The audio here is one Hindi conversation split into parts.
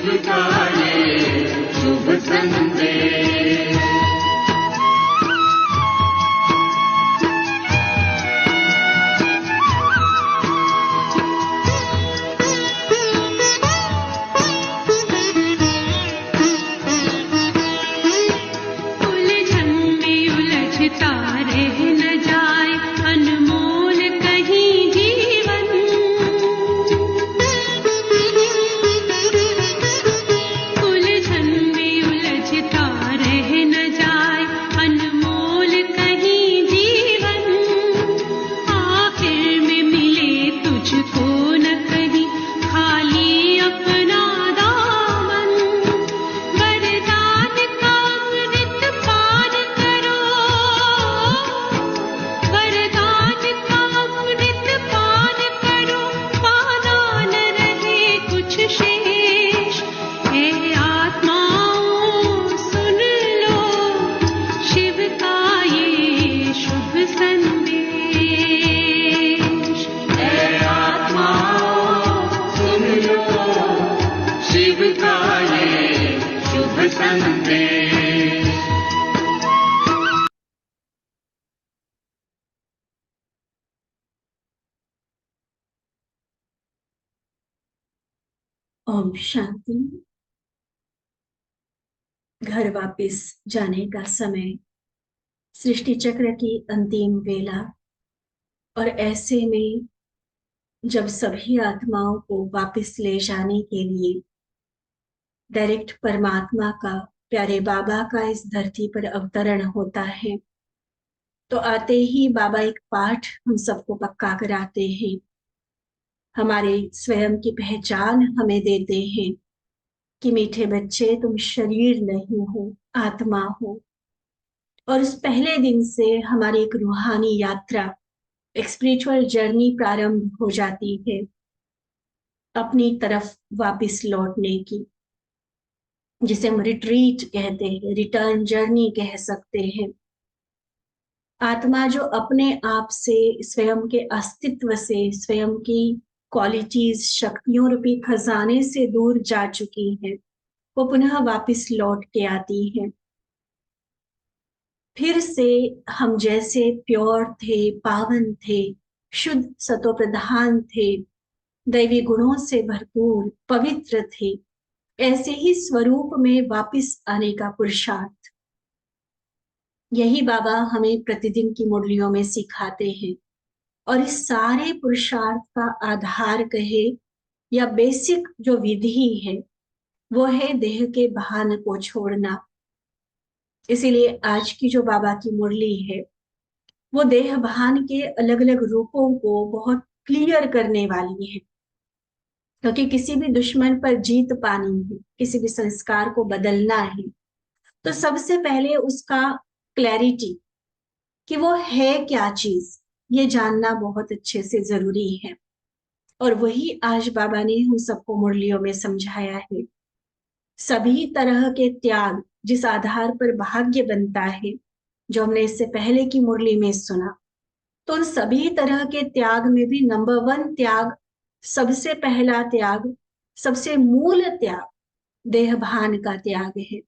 शिव का ये शुभ संदेश। ओम शांति। घर वापस जाने का समय, सृष्टि चक्र की अंतिम वेला, और ऐसे में जब सभी आत्माओं को वापस ले जाने के लिए डायरेक्ट परमात्मा का, प्यारे बाबा का इस धरती पर अवतरण होता है, तो आते ही बाबा एक पाठ हम सबको पक्का कराते हैं, हमारे स्वयं की पहचान हमें देते हैं कि मीठे बच्चे, तुम शरीर नहीं हो, आत्मा हो। और उस पहले दिन से हमारी एक रूहानी यात्रा, एक स्पिरिचुअल जर्नी प्रारंभ हो जाती है अपनी तरफ वापस लौटने की, जिसे हम रिट्रीट कहते हैं, रिटर्न जर्नी कह सकते हैं। आत्मा जो अपने आप से, स्वयं के अस्तित्व से, स्वयं की क्वालिटीज, शक्तियों रूपी खजाने से दूर जा चुकी है, वो पुनः वापस लौट के आती है। फिर से हम जैसे प्योर थे, पावन थे, शुद्ध सतो प्रधान थे, दैवी गुणों से भरपूर पवित्र थे, ऐसे ही स्वरूप में वापस आने का पुरुषार्थ, यही बाबा हमें प्रतिदिन की मुरलियों में सिखाते हैं। और इस सारे पुरुषार्थ का आधार कहे या बेसिक जो विधि है, वो है देह के भान को छोड़ना। इसीलिए आज की जो बाबा की मुरली है, वो देह भान के अलग अलग रूपों को बहुत क्लियर करने वाली है, क्योंकि किसी भी दुश्मन पर जीत पानी है, किसी भी संस्कार को बदलना है, तो सबसे पहले उसका क्लैरिटी कि वो है क्या चीज, ये जानना बहुत अच्छे से जरूरी है। और वही आज बाबा ने हम सबको मुरलियों में समझाया है। सभी तरह के त्याग जिस आधार पर भाग्य बनता है, जो हमने इससे पहले की मुरली में सुना, तो उन सभी तरह के त्याग में भी नंबर 1 त्याग, सबसे पहला त्याग, सबसे मूल त्याग देहभान का त्याग है।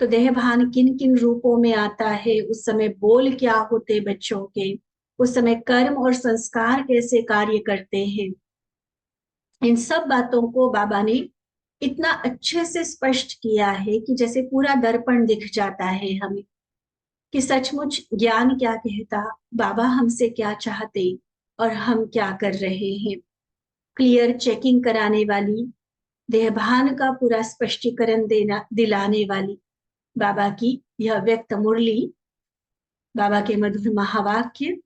तो देहभान किन किन रूपों में आता है, उस समय बोल क्या होते बच्चों के, उस समय कर्म और संस्कार कैसे कार्य करते हैं, इन सब बातों को बाबा ने इतना अच्छे से स्पष्ट किया है कि जैसे पूरा दर्पण दिख जाता है हमें, कि सचमुच ज्ञान क्या कहता, बाबा हमसे क्या चाहते और हम क्या कर रहे हैं। क्लियर चेकिंग कराने वाली, देहभान का पूरा स्पष्टीकरण देना दिलाने वाली बाबा की यह व्यक्त मुरली, बाबा के मधुर महावाक्य,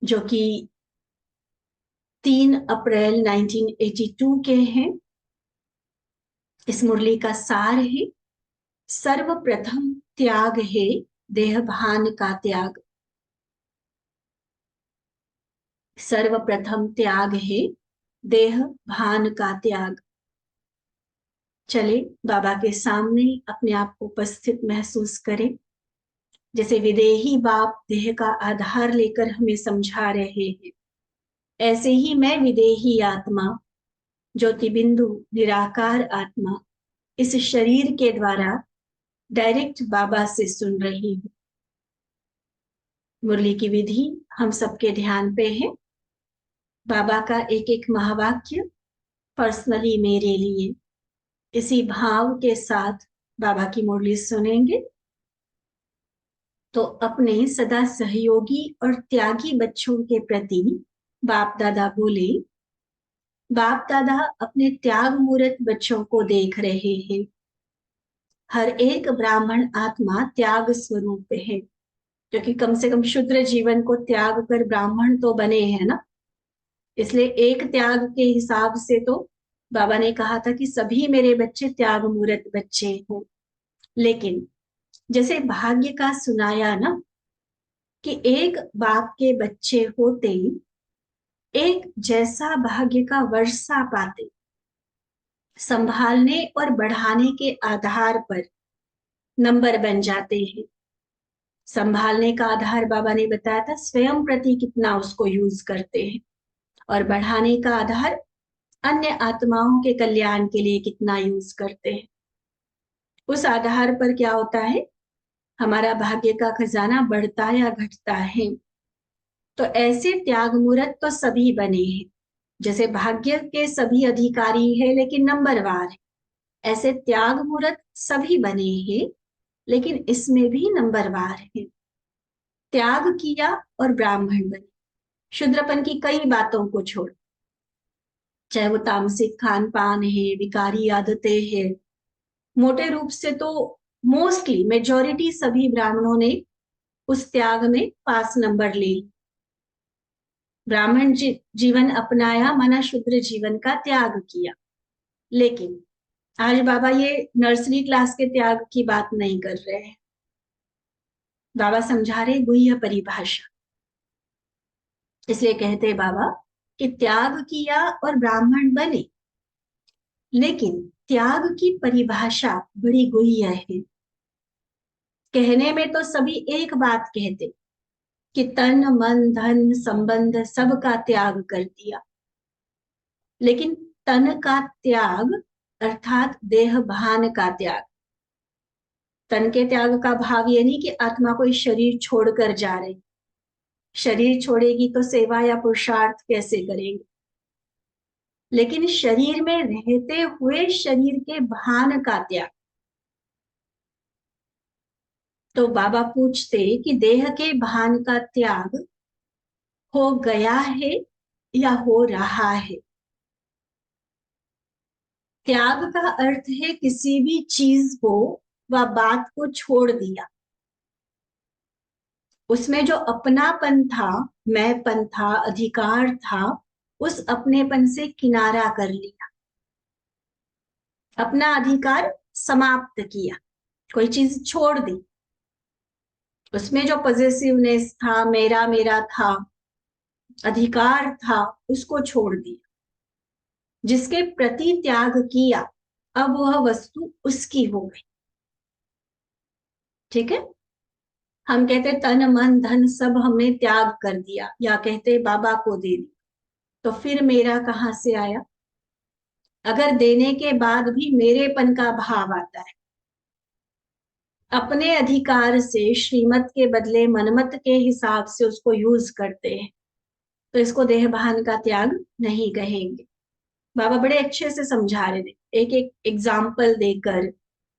जो कि 3 अप्रैल 1982 के हैं। इस मुरली का सार है, सर्वप्रथम त्याग है देहभान का त्याग। सर्वप्रथम त्याग है देह भान का त्याग। चले बाबा के सामने अपने आप को उपस्थित महसूस करें, जैसे विदेही बाप देह का आधार लेकर हमें समझा रहे हैं, ऐसे ही मैं विदेही आत्मा ज्योति बिंदु निराकार आत्मा इस शरीर के द्वारा डायरेक्ट बाबा से सुन रही हूँ। मुरली की विधि हम सबके ध्यान पे है। बाबा का एक एक महावाक्य पर्सनली मेरे लिए, इसी भाव के साथ बाबा की मुरली सुनेंगे तो अपने सदा सहयोगी और त्यागी बच्चों के प्रति बाप दादा बोले, बाप दादा अपने त्याग मूर्त बच्चों को देख रहे हैं। हर एक ब्राह्मण आत्मा त्याग स्वरूप है, क्योंकि कम से कम शूद्र जीवन को त्याग कर ब्राह्मण तो बने हैं ना। इसलिए एक त्याग के हिसाब से तो बाबा ने कहा था कि सभी मेरे बच्चे त्याग मूर्त बच्चे हो। लेकिन जैसे भाग्य का सुनाया ना कि एक बाप के बच्चे होते एक जैसा भाग्य का वर्षा पाते, संभालने और बढ़ाने के आधार पर नंबर बन जाते हैं। संभालने का आधार बाबा ने बताया था स्वयं प्रति कितना उसको यूज करते हैं, और बढ़ाने का आधार अन्य आत्माओं के कल्याण के लिए कितना यूज करते हैं। उस आधार पर क्या होता है, हमारा भाग्य का खजाना बढ़ता या घटता है। तो ऐसे त्याग मूर्त तो सभी बने हैं, जैसे भाग्य के सभी अधिकारी है लेकिन नंबरवार है, ऐसे त्याग मूर्त सभी बने हैं लेकिन इसमें भी नंबरवार है। त्याग किया और ब्राह्मण बने, शूद्रपन की कई बातों को छोड़, चाहे वो तामसिक खान पान है, विकारी आदतें हैं, मोटे रूप से तो मोस्टली मेजॉरिटी सभी ब्राह्मणों ने उस त्याग में पास नंबर ले। ब्राह्मण जीवन अपनाया माना शूद्र जीवन का त्याग किया। लेकिन आज बाबा ये नर्सरी क्लास के त्याग की बात नहीं कर रहे हैं, बाबा समझा रहे गुह्य परिभाषा। इसलिए कहते बाबा कि त्याग किया और ब्राह्मण बने, लेकिन त्याग की परिभाषा बड़ी गुह्य है। कहने में तो सभी एक बात कहते कि तन मन धन संबंध सबका त्याग कर दिया, लेकिन तन का त्याग अर्थात देह भान का त्याग। तन के त्याग का भाव ये नहीं कि आत्मा कोई शरीर छोड़कर जा रही, शरीर छोड़ेगी तो सेवा या पुरुषार्थ कैसे करेंगे, लेकिन शरीर में रहते हुए शरीर के भान का त्याग। तो बाबा पूछते कि देह के भान का त्याग हो गया है या हो रहा है। त्याग का अर्थ है किसी भी चीज को व बात को छोड़ दिया, उसमें जो अपनापन था, मैंपन था, अधिकार था, उस अपनेपन से किनारा कर लिया, अपना अधिकार समाप्त किया, कोई चीज छोड़ दी। उसमें जो पॉजिटिवनेस था, मेरा मेरा था, अधिकार था, उसको छोड़ दिया। जिसके प्रति त्याग किया अब वह वस्तु उसकी हो गई। ठीक है, हम कहते तन मन धन सब हमने त्याग कर दिया, या कहते बाबा को दे दी, तो फिर मेरा कहां से आया। अगर देने के बाद भी मेरेपन का भाव आता है, अपने अधिकार से श्रीमत के बदले मनमत के हिसाब से उसको यूज करते हैं, तो इसको देहभान का त्याग नहीं कहेंगे। बाबा बड़े अच्छे से समझा रहे थे, एक एक एग्जाम्पल देकर,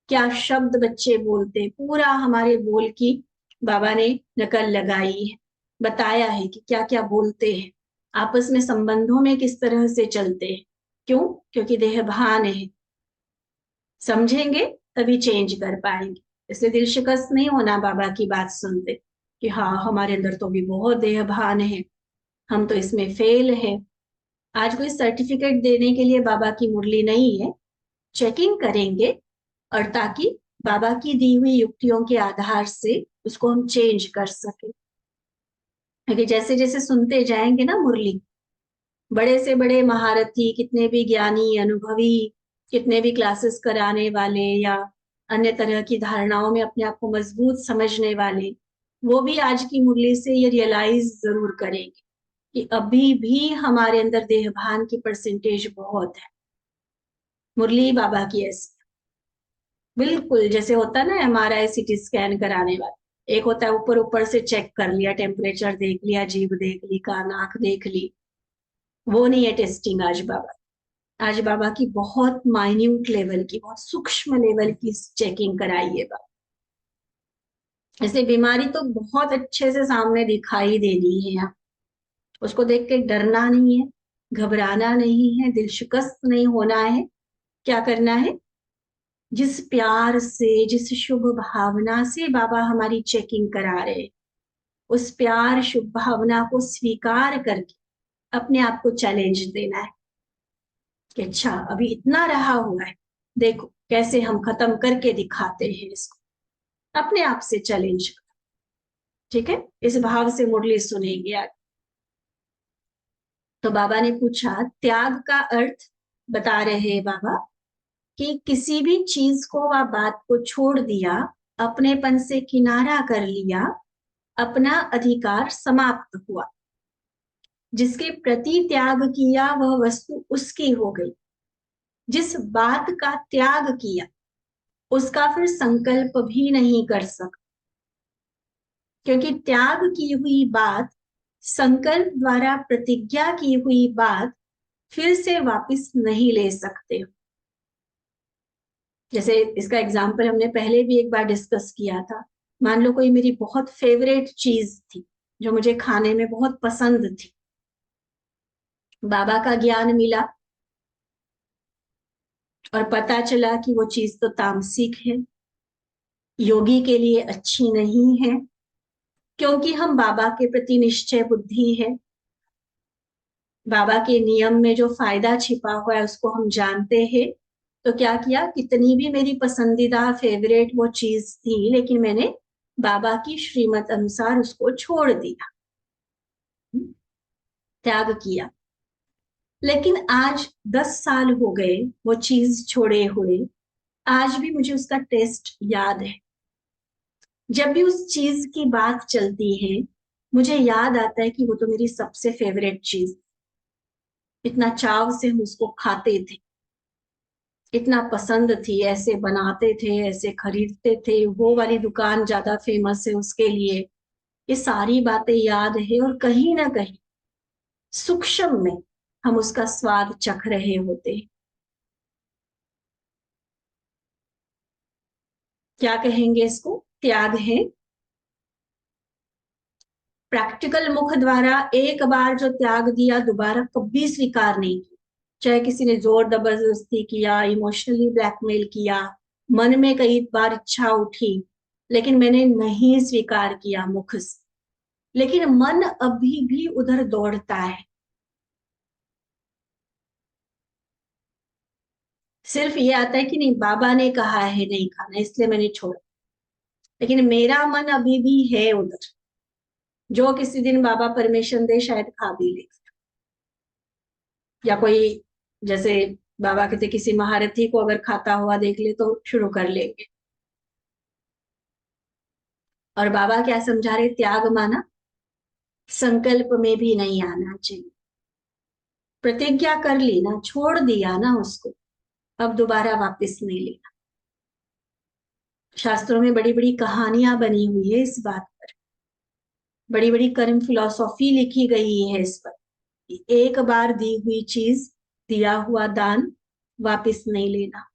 क्या शब्द बच्चे बोलते, पूरा हमारे बोल की बाबा ने नकल लगाई है, बताया है कि क्या क्या बोलते हैं, आपस में संबंधों में किस तरह से चलते हैं। क्यों? क्योंकि देहभान है। समझेंगे तभी चेंज कर पाएंगे। इसलिए दिल शिकस्त नहीं होना बाबा की बात सुनते कि हाँ हमारे अंदर तो भी बहुत देहभान है, हम तो इसमें फेल है। आज कोई सर्टिफिकेट देने के लिए बाबा की मुरली नहीं है, चेकिंग करेंगे, और ताकि बाबा की दी हुई युक्तियों के आधार से उसको हम चेंज कर सके। क्योंकि जैसे जैसे सुनते जाएंगे ना मुरली, बड़े से बड़े महारथी, कितने भी ज्ञानी अनुभवी, कितने भी क्लासेस कराने वाले या अन्य तरह की धारणाओं में अपने आप को मजबूत समझने वाले, वो भी आज की मुरली से ये रियलाइज जरूर करेंगे कि अभी भी हमारे अंदर देहभान की परसेंटेज बहुत है। मुरली बाबा की ऐसी, बिल्कुल जैसे होता है ना MRI CT स्कैन कराने वाला, एक होता है ऊपर ऊपर से चेक कर लिया, टेम्परेचर देख लिया, जीभ देख ली, कान आंख देख ली, वो नहीं है टेस्टिंग आज बाबा। आज बाबा की बहुत माइन्यूट लेवल की, बहुत सूक्ष्म लेवल की चेकिंग कराई है बाबा। ऐसे बीमारी तो बहुत अच्छे से सामने दिखाई देनी है, आप उसको देख के डरना नहीं है, घबराना नहीं है, दिल शिकस्त नहीं होना है। क्या करना है, जिस प्यार से, जिस शुभ भावना से बाबा हमारी चेकिंग करा रहे हैं, उस प्यार शुभ भावना को स्वीकार करके अपने आप को चैलेंज देना है कि अच्छा अभी इतना रहा हुआ है, देखो कैसे हम खत्म करके दिखाते हैं इसको, अपने आप से चैलेंज। ठीक है, इस भाव से मुरली सुनेंगे आज। तो बाबा ने पूछा, त्याग का अर्थ बता रहे हैं बाबा कि किसी भी चीज को व बात को छोड़ दिया, अपनेपन से किनारा कर लिया, अपना अधिकार समाप्त हुआ। जिसके प्रति त्याग किया वह वस्तु उसकी हो गई। जिस बात का त्याग किया उसका फिर संकल्प भी नहीं कर सकता, क्योंकि त्याग की हुई बात, संकल्प द्वारा प्रतिज्ञा की हुई बात फिर से वापस नहीं ले सकते। जैसे इसका एग्जाम्पल हमने पहले भी एक बार डिस्कस किया था। मान लो कोई मेरी बहुत फेवरेट चीज थी जो मुझे खाने में बहुत पसंद थी, बाबा का ज्ञान मिला और पता चला कि वो चीज तो तामसिक है, योगी के लिए अच्छी नहीं है, क्योंकि हम बाबा के प्रति निश्चय बुद्धि है, बाबा के नियम में जो फायदा छिपा हुआ है उसको हम जानते हैं। तो क्या किया, कितनी भी मेरी पसंदीदा फेवरेट वो चीज थी, लेकिन मैंने बाबा की श्रीमत अनुसार उसको छोड़ दिया, त्याग किया। लेकिन आज 10 साल हो गए वो चीज छोड़े हुए, आज भी मुझे उसका टेस्ट याद है। जब भी उस चीज की बात चलती है मुझे याद आता है कि वो तो मेरी सबसे फेवरेट चीज, इतना चाव से हम उसको खाते थे, इतना पसंद थी, ऐसे बनाते थे, ऐसे खरीदते थे, वो वाली दुकान ज्यादा फेमस है उसके लिए। ये सारी बातें याद है और कहीं ना कहीं सूक्ष्म में हम उसका स्वाद चख रहे होते हैं। क्या कहेंगे इसको, त्याग है। प्रैक्टिकल मुख द्वारा एक बार जो त्याग दिया दोबारा कभी स्वीकार नहीं किया, चाहे किसी ने जोर जबरदस्ती किया, इमोशनली ब्लैकमेल किया, मन में कई बार इच्छा उठी, लेकिन मैंने नहीं स्वीकार किया मुख से। लेकिन मन अभी भी उधर दौड़ता है, सिर्फ ये आता है कि नहीं बाबा ने कहा है नहीं खाना इसलिए मैंने छोड़ा, लेकिन मेरा मन अभी भी है उधर, जो किसी दिन बाबा परमिशन दे शायद खा भी ले। या कोई, जैसे बाबा कहते किसी महारथी को अगर खाता हुआ देख ले तो शुरू कर लेंगे। और बाबा क्या समझा रहे, त्याग माना संकल्प में भी नहीं आना चाहिए। प्रतिज्ञा कर ली ना, छोड़ दिया ना उसको, अब दोबारा वापस नहीं लेना। शास्त्रों में बड़ी बड़ी कहानियां बनी हुई है इस बात पर, बड़ी बड़ी कर्म फिलॉसफी लिखी गई है इस पर। एक बार दी हुई चीज, दिया हुआ दान वापस नहीं लेना।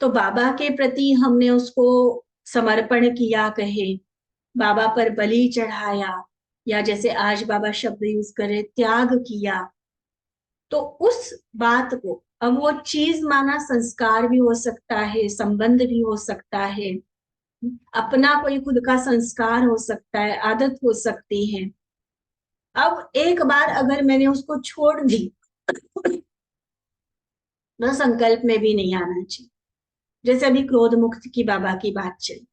तो बाबा के प्रति हमने उसको समर्पण किया, कहे बाबा पर बलि चढ़ाया, या जैसे आज बाबा शब्द यूज करे त्याग किया, तो उस बात को, अब वो चीज माना संस्कार भी हो सकता है, संबंध भी हो सकता है, अपना कोई खुद का संस्कार हो सकता है, आदत हो सकती है। अब एक बार अगर मैंने उसको छोड़ दी तो संकल्प में भी नहीं आना चाहिए। जैसे अभी क्रोध मुक्त की बाबा की बात चली,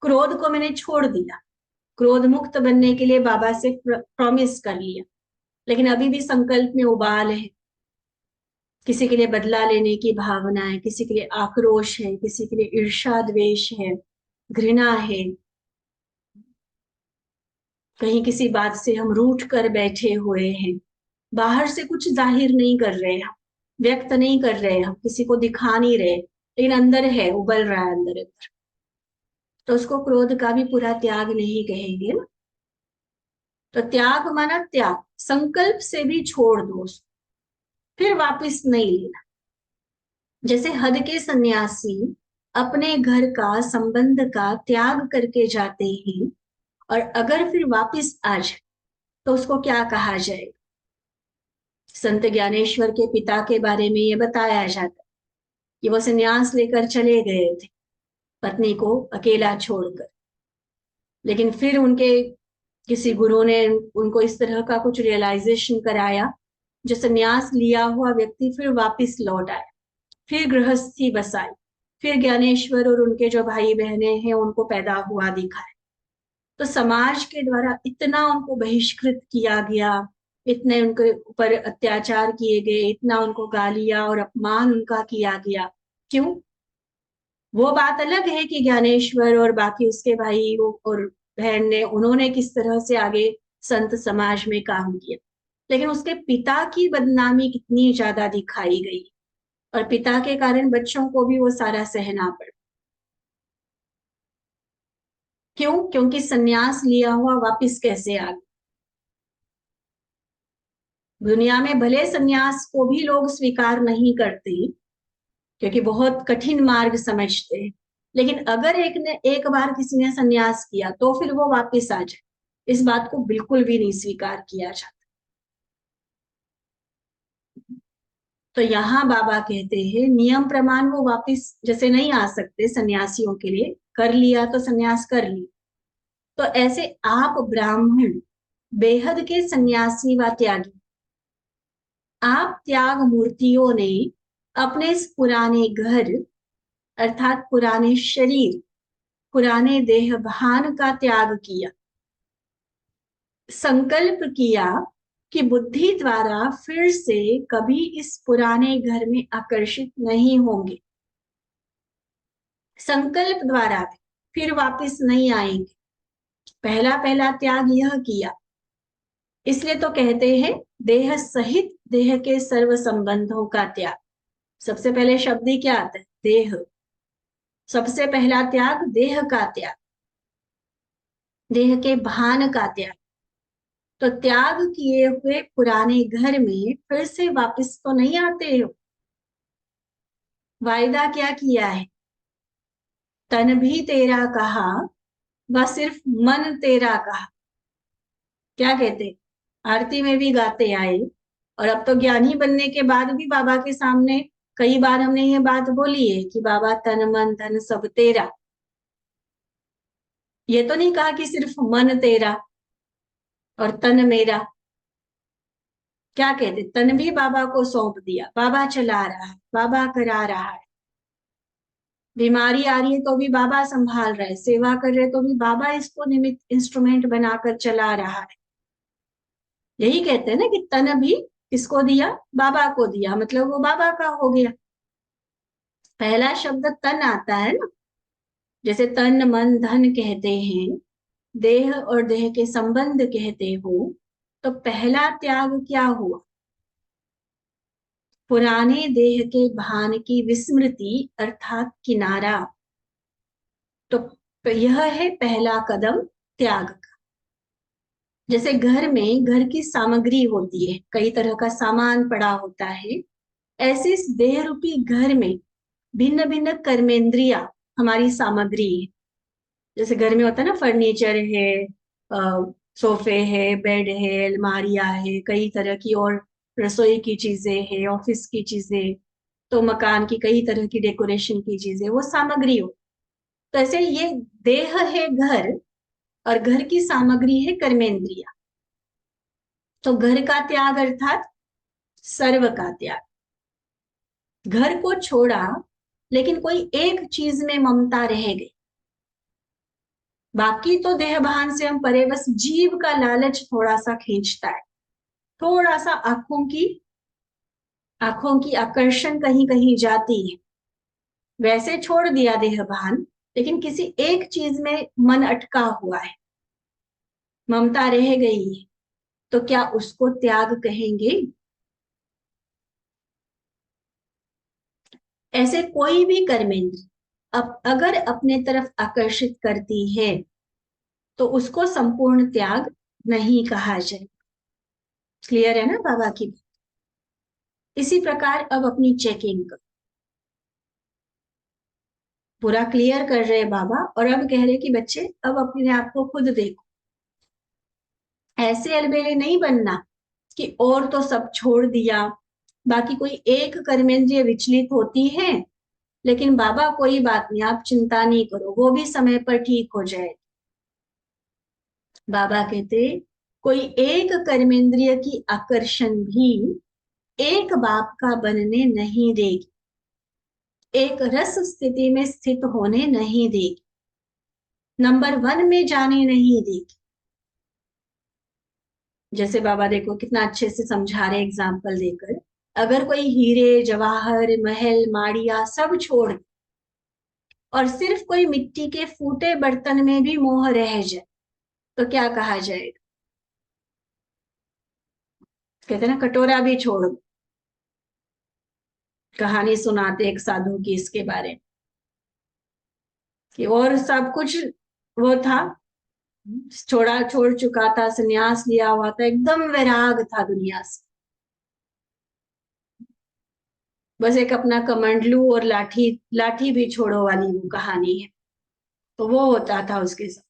क्रोध को मैंने छोड़ दिया, क्रोध मुक्त बनने के लिए बाबा से प्रॉमिस कर लिया, लेकिन अभी भी संकल्प में उबाल है, किसी के लिए बदला लेने की भावना है, किसी के लिए आक्रोश है, किसी के लिए ईर्ष्या द्वेष है, घृणा है, कहीं किसी बात से हम रूठ कर बैठे हुए हैं, बाहर से कुछ जाहिर नहीं कर रहे हैं, व्यक्त नहीं कर रहे, हम किसी को दिखा नहीं रहे, लेकिन अंदर है, उबल रहा है अंदर अंदर, तो उसको क्रोध का भी पूरा त्याग नहीं कहेंगे ना। तो त्याग माना त्याग, संकल्प से भी छोड़ दो उसको, फिर वापस नहीं लेना। जैसे हद के सन्यासी अपने घर का संबंध का त्याग करके जाते हैं, और अगर फिर वापस आ जाए तो उसको क्या कहा जाएगा। संत ज्ञानेश्वर के पिता के बारे में ये बताया जाता है कि वो संन्यास लेकर चले गए थे पत्नी को अकेला छोड़कर, लेकिन फिर उनके किसी गुरु ने उनको इस तरह का कुछ रियलाइजेशन कराया, जो संन्यास लिया हुआ व्यक्ति फिर वापस लौट आया, फिर गृहस्थी बसाई, फिर ज्ञानेश्वर और उनके जो भाई बहने हैं उनको पैदा हुआ दिखाए। तो समाज के द्वारा इतना उनको बहिष्कृत किया गया, इतने उनके ऊपर अत्याचार किए गए, इतना उनको गालियां और अपमान उनका किया गया। क्यों? वो बात अलग है कि ज्ञानेश्वर और बाकी उसके भाई और बहन ने, उन्होंने किस तरह से आगे संत समाज में काम किया, लेकिन उसके पिता की बदनामी कितनी ज्यादा दिखाई गई, और पिता के कारण बच्चों को भी वो सारा सहना पड़ा। क्यों? क्योंकि सन्यास लिया हुआ वापिस कैसे आ गया। दुनिया में भले सन्यास को भी लोग स्वीकार नहीं करते, क्योंकि बहुत कठिन मार्ग समझते हैं, लेकिन अगर एक बार किसी ने सन्यास किया तो फिर वो वापस आ जाए, इस बात को बिल्कुल भी नहीं स्वीकार किया जाता। तो यहाँ बाबा कहते हैं नियम प्रमाण वो वापस जैसे नहीं आ सकते सन्यासियों के लिए, कर लिया तो सन्यास कर लिया, तो ऐसे आप ब्राह्मण बेहद के सन्यासी व त्यागी, आप त्याग मूर्तियों ने अपने इस पुराने घर अर्थात पुराने शरीर, पुराने देह भान का त्याग किया, संकल्प किया कि बुद्धि द्वारा फिर से कभी इस पुराने घर में आकर्षित नहीं होंगे, संकल्प द्वारा फिर वापस नहीं आएंगे। पहला पहला त्याग यह किया, इसलिए तो कहते हैं देह सहित देह के सर्व संबंधों का त्याग। सबसे पहले शब्द ही क्या आता है? देह। सबसे पहला त्याग देह का त्याग, देह के भान का त्याग। तो त्याग किए हुए पुराने घर में फिर से वापस तो नहीं आते हो। वायदा क्या किया है? तन भी तेरा कहा व सिर्फ मन तेरा कहा। क्या कहते? आरती में भी गाते आए, और अब तो ज्ञानी बनने के बाद भी बाबा के सामने कई बार हमने ये बात बोली है कि बाबा तन मन धन सब तेरा। ये तो नहीं कहा कि सिर्फ मन तेरा और तन मेरा। क्या कहते? तन भी बाबा को सौंप दिया, बाबा चला रहा है, बाबा करा रहा है। बीमारी आ रही है तो भी बाबा संभाल रहा है, सेवा कर रहे तो भी बाबा इसको निमित्त इंस्ट्रूमेंट बनाकर चला रहा है। यही कहते हैं ना कि तन भी किसको दिया? बाबा को दिया, मतलब वो बाबा का हो गया। पहला शब्द तन आता है ना, जैसे तन मन धन कहते हैं, देह और देह के संबंध कहते हो, तो पहला त्याग क्या हुआ? पुराने देह के भान की विस्मृति अर्थात किनारा। तो यह है पहला कदम त्याग का। जैसे घर में घर की सामग्री होती है, कई तरह का सामान पड़ा होता है, ऐसे इस देह रूपी घर में भिन्न भिन्न कर्मेंद्रिया हमारी सामग्री है। जैसे घर में होता है ना, फर्नीचर है, सोफे है, बेड है, अलमारियां है, कई तरह की, और रसोई की चीजें है, ऑफिस की चीजें, तो मकान की कई तरह की डेकोरेशन की चीजें, वो सामग्री हो। तो ऐसे ये देह है घर, और घर की सामग्री है कर्मेंद्रिया। तो घर का त्याग अर्थात सर्व का त्याग। घर को छोड़ा, लेकिन कोई एक चीज में ममता रह गई, बाकी तो देह भान से हम परे, बस जीव का लालच थोड़ा सा खींचता है, थोड़ा सा आंखों की आकर्षण कहीं कहीं जाती है, वैसे छोड़ दिया देह भान, लेकिन किसी एक चीज में मन अटका हुआ है, ममता रह गई है, तो क्या उसको त्याग कहेंगे? ऐसे कोई भी कर्मेंद्र अब अगर अपने तरफ आकर्षित करती है तो उसको संपूर्ण त्याग नहीं कहा जाए। क्लियर है ना बाबा की बात? इसी प्रकार अब अपनी चेकिंग करो। पूरा क्लियर कर रहे हैं बाबा, और अब कह रहे कि बच्चे अब अपने आप को खुद देखो। ऐसे अलबेले नहीं बनना कि और तो सब छोड़ दिया, बाकी कोई एक कर्मेंद्रिय विचलित होती है, लेकिन बाबा कोई बात नहीं, आप चिंता नहीं करो, वो भी समय पर ठीक हो जाए। बाबा कहते कोई एक कर्मेंद्रिय की आकर्षण भी एक बाप का बनने नहीं देगी, एक रस स्थिति में स्थित होने नहीं देगी, नंबर 1 में जाने नहीं देगी। जैसे बाबा देखो कितना अच्छे से समझा रहे एग्जाम्पल देकर। अगर कोई हीरे जवाहर महल माड़िया सब छोड़ दे और सिर्फ कोई मिट्टी के फूटे बर्तन में भी मोह रह जाए तो क्या कहा जाएगा? कहते हैं ना, कटोरा भी छोड़ दो। कहानी सुनाते एक साधु की इसके बारे में कि और सब कुछ वो था, छोड़ चुका था, संन्यास लिया हुआ था, एकदम वैराग था दुनिया से, बस एक अपना कमंडलू और लाठी, लाठी भी छोड़ो वाली वो कहानी है। तो वो होता था उसके साथ।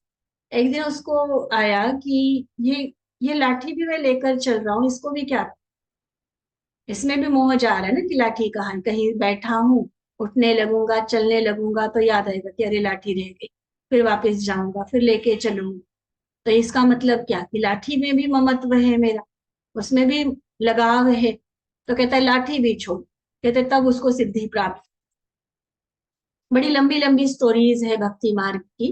एक दिन उसको आया कि ये लाठी भी मैं लेकर चल रहा हूँ, इसको भी क्या, इसमें भी मोह जा रहा है ना कि लाठी कहाँ है? कहीं बैठा हूँ, उठने लगूंगा चलने लगूंगा तो याद आएगा कि अरे लाठी रह गई, फिर वापस जाऊंगा फिर लेके चलूंगा। तो इसका मतलब क्या कि लाठी में भी ममत्व है मेरा, उसमें भी लगाव है। तो कहता है लाठी भी छोड़। कहते तब उसको सिद्धि प्राप्त। बड़ी लंबी लंबी स्टोरीज है भक्ति मार्ग की।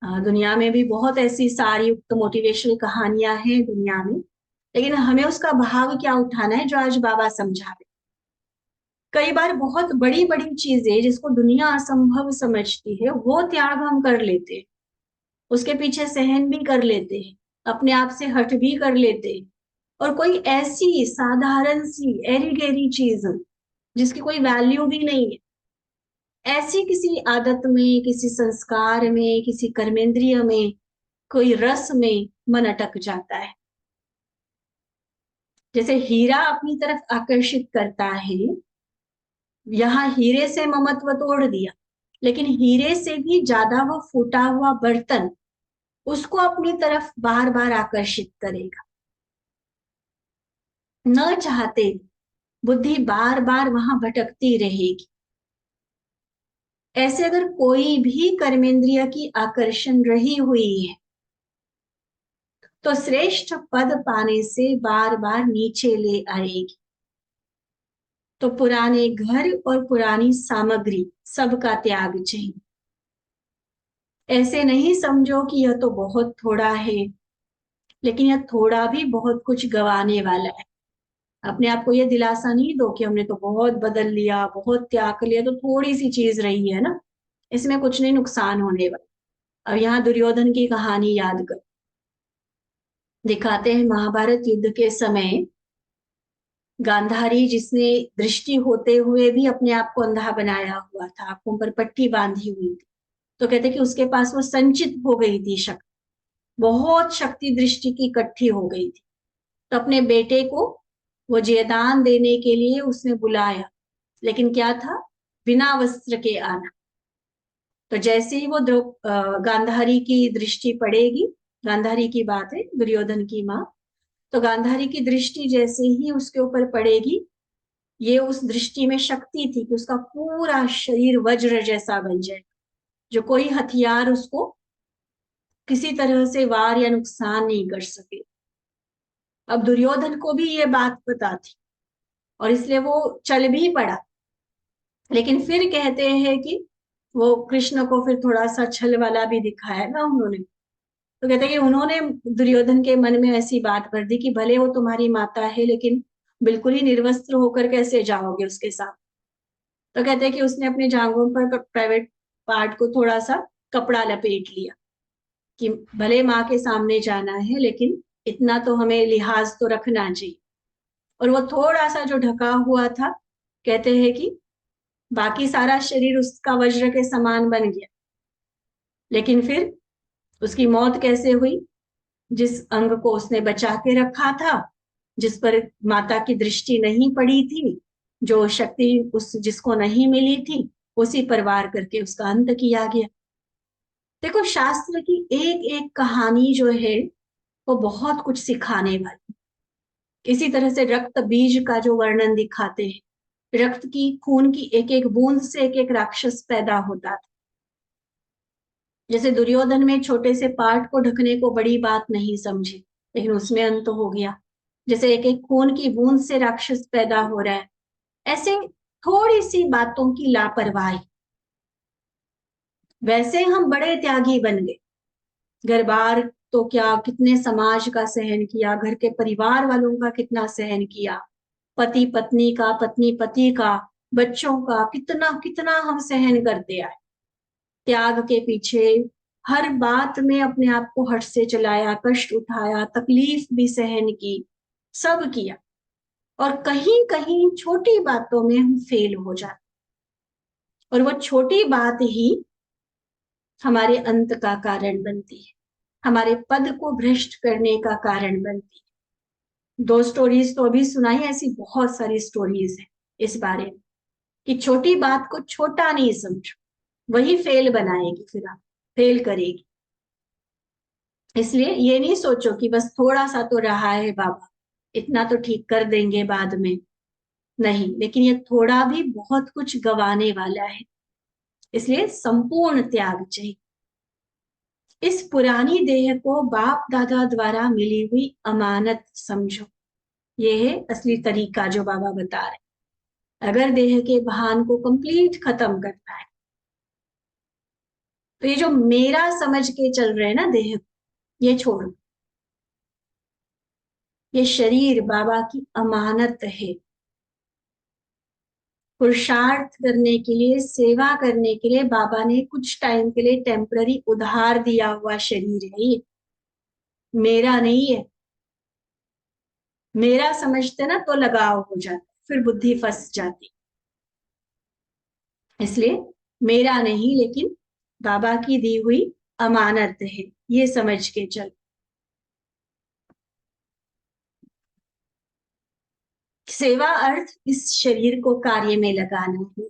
दुनिया में भी बहुत ऐसी सारी युक्त मोटिवेशनल कहानियां हैं दुनिया में, लेकिन हमें उसका भाव क्या उठाना है जो आज बाबा समझा रहे। कई बार बहुत बड़ी बड़ी चीजें जिसको दुनिया असंभव समझती है वो त्याग हम कर लेते हैं, उसके पीछे सहन भी कर लेते हैं, अपने आप से हट भी कर लेते हैं। और कोई ऐसी साधारण सी एरी गहरी चीज जिसकी कोई वैल्यू भी नहीं है, ऐसी किसी आदत में, किसी संस्कार में, किसी कर्मेंद्रिय में, कोई रस में मन अटक जाता है। जैसे हीरा अपनी तरफ आकर्षित करता है, यहाँ हीरे से ममत्व तोड़ दिया, लेकिन हीरे से भी ज्यादा वो फूटा हुआ बर्तन उसको अपनी तरफ बार बार आकर्षित करेगा। न चाहते बुद्धि बार बार वहां भटकती रहेगी। ऐसे अगर कोई भी कर्मेंद्रिय की आकर्षण रही हुई है तो श्रेष्ठ पद पाने से बार बार नीचे ले आएगी। तो पुराने घर और पुरानी सामग्री सबका त्याग चाहिए। ऐसे नहीं समझो कि यह तो बहुत थोड़ा है, लेकिन यह थोड़ा भी बहुत कुछ गंवाने वाला है। अपने आप को यह दिलासा नहीं दो कि हमने तो बहुत बदल लिया, बहुत त्याग कर लिया, तो थोड़ी सी चीज रही है ना, इसमें कुछ नहीं नुकसान होने वाला। अब यहाँ दुर्योधन की कहानी याद कर, दिखाते हैं महाभारत युद्ध के समय गांधारी जिसने दृष्टि होते हुए भी अपने आप को अंधा बनाया हुआ था, आंखों पर पट्टी बांधी हुई थी, तो कहते कि उसके पास वो संचित हो गई थी शक्ति, बहुत शक्ति दृष्टि की इकट्ठी हो गई थी। तो अपने बेटे को वो जयदान देने के लिए उसने बुलाया, लेकिन क्या था, बिना वस्त्र के आना। तो जैसे ही वो गांधारी की दृष्टि पड़ेगी, गांधारी की बात है, दुर्योधन की माँ, तो गांधारी की दृष्टि जैसे ही उसके ऊपर पड़ेगी, ये उस दृष्टि में शक्ति थी कि उसका पूरा शरीर वज्र जैसा बन जाए, जो कोई हथियार उसको किसी तरह से वार या नुकसान नहीं कर सके। अब दुर्योधन को भी ये बात पता थी और इसलिए वो चल भी पड़ा, लेकिन फिर कहते हैं कि वो कृष्ण को फिर थोड़ा सा छल वाला भी दिखाया ना उन्होंने। तो कहते हैं कि उन्होंने दुर्योधन के मन में ऐसी बात कर दी कि भले वो तुम्हारी माता है, लेकिन बिल्कुल ही निर्वस्त्र होकर कैसे जाओगे उसके साथ। तो कहते हैं कि उसने अपने जांघों पर प्राइवेट पार्ट को थोड़ा सा कपड़ा लपेट लिया कि भले माँ के सामने जाना है, लेकिन इतना तो हमें लिहाज तो रखना चाहिए। और वो थोड़ा सा जो ढका हुआ था, कहते हैं कि बाकी सारा शरीर उसका वज्र के समान बन गया, लेकिन फिर उसकी मौत कैसे हुई? जिस अंग को उसने बचा के रखा था, जिस पर माता की दृष्टि नहीं पड़ी थी, जो शक्ति उस जिसको नहीं मिली थी, उसी पर वार करके उसका अंत किया गया। देखो, शास्त्र की एक एक कहानी जो है वो बहुत कुछ सिखाने वाली। इसी तरह से रक्त बीज का जो वर्णन दिखाते हैं, रक्त की खून की एक एक बूंद से एक एक राक्षस पैदा होता था। जैसे दुर्योधन में छोटे से पार्ट को ढकने को बड़ी बात नहीं समझी, लेकिन उसमें अंत हो गया। जैसे एक एक खून की बूंद से राक्षस पैदा हो रहा है, ऐसे थोड़ी सी बातों की लापरवाही, वैसे हम बड़े त्यागी बन गए। घर बार तो क्या, कितने समाज का सहन किया, घर के परिवार वालों का कितना सहन किया, पति पत्नी का, पत्नी पति का, बच्चों का, कितना कितना हम सहन करते आए। त्याग के पीछे हर बात में अपने आप को हट से चलाया, कष्ट उठाया, तकलीफ भी सहन की, सब किया। और कहीं कहीं छोटी बातों में हम फेल हो जाते, और वो छोटी बात ही हमारे अंत का कारण बनती है, हमारे पद को भ्रष्ट करने का कारण बनती है। दो स्टोरीज तो अभी सुनाई, ऐसी बहुत सारी स्टोरीज है इस बारे में, कि छोटी बात को छोटा नहीं समझो, वही फेल बनाएगी, फिर आप फेल करेगी। इसलिए ये नहीं सोचो कि बस थोड़ा सा तो रहा है बाबा, इतना तो ठीक कर देंगे बाद में, नहीं, लेकिन ये थोड़ा भी बहुत कुछ गंवाने वाला है। इसलिए संपूर्ण त्याग चाहिए। इस पुरानी देह को बाप दादा द्वारा मिली हुई अमानत समझो, ये है असली तरीका जो बाबा बता रहे। अगर देह के भान को कंप्लीट खत्म करना है, तो ये जो मेरा समझ के चल रहे हैं ना देह, ये छोड़ो। ये शरीर बाबा की अमानत है। पुरुषार्थ करने के लिए, सेवा करने के लिए बाबा ने कुछ टाइम के लिए टेम्पररी उधार दिया हुआ शरीर है ये, मेरा नहीं है। मेरा समझते ना तो लगाव हो जाता, फिर बुद्धि फंस जाती। इसलिए मेरा नहीं, लेकिन बाबा की दी हुई अमानत है, ये समझ के चल। सेवा अर्थ इस शरीर को कार्य में लगाना है।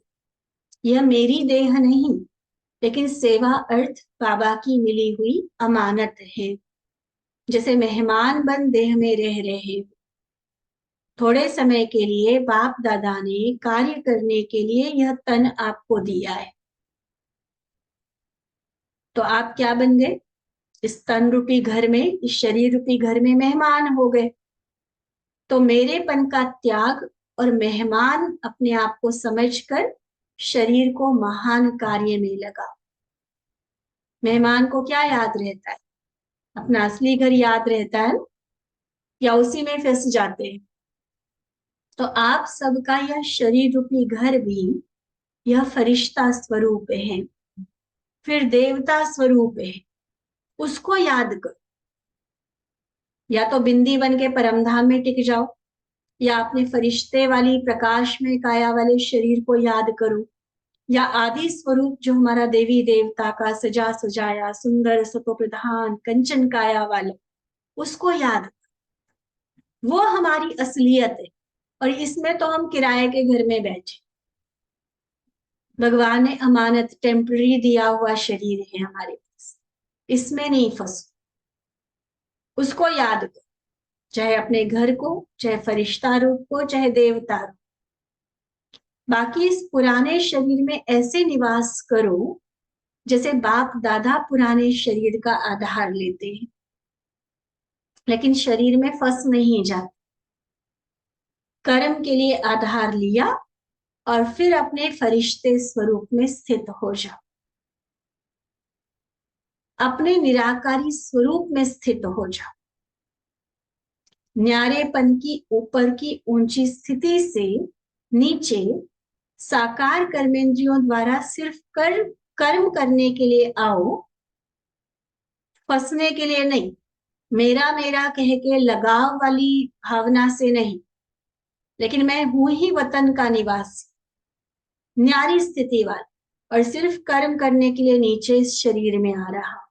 यह मेरी देह नहीं, लेकिन सेवा अर्थ बाबा की मिली हुई अमानत है। जैसे मेहमान बन देह में रह रहे, थोड़े समय के लिए बाप दादा ने कार्य करने के लिए यह तन आपको दिया है, तो आप क्या बन गए? इस तन रूपी घर में, इस शरीर रूपी घर में मेहमान हो गए। तो मेरेपन का त्याग और मेहमान अपने आप को समझकर शरीर को महान कार्य में लगा। मेहमान को क्या याद रहता है? अपना असली घर याद रहता है, या उसी में फंस जाते हैं? तो आप सबका यह शरीर रूपी घर भी यह फरिश्ता स्वरूप है, फिर देवता स्वरूप है, उसको याद करो। या तो बिंदी बन के परमधाम में टिक जाओ, या अपने फरिश्ते वाली प्रकाश में काया वाले शरीर को याद करो, या आदि स्वरूप जो हमारा देवी देवता का सजा सजाया सुंदर सतो प्रधान कंचन काया वाला, उसको याद करो। वो हमारी असलियत है, और इसमें तो हम किराए के घर में बैठे। भगवान ने अमानत टेम्पररी दिया हुआ शरीर है हमारे पास, इसमें नहीं फंसो। उसको याद करो, चाहे अपने घर को, चाहे फरिश्ता रूप को, चाहे देवता रूप। बाकी इस पुराने शरीर में ऐसे निवास करो जैसे बाप दादा पुराने शरीर का आधार लेते हैं, लेकिन शरीर में फंस नहीं जाते। कर्म के लिए आधार लिया और फिर अपने फरिश्ते स्वरूप में स्थित हो जाओ, अपने निराकारी स्वरूप में स्थित हो जाओ। न्यारेपन की ऊपर की ऊंची स्थिति से नीचे साकार कर्मेंद्रियों द्वारा सिर्फ कर्म करने के लिए आओ, फंसने के लिए नहीं। मेरा मेरा कह के लगाव वाली भावना से नहीं, लेकिन मैं हूं ही वतन का निवासी। न्यारी स्थिति वाला, और सिर्फ कर्म करने के लिए नीचे इस शरीर में आ रहा,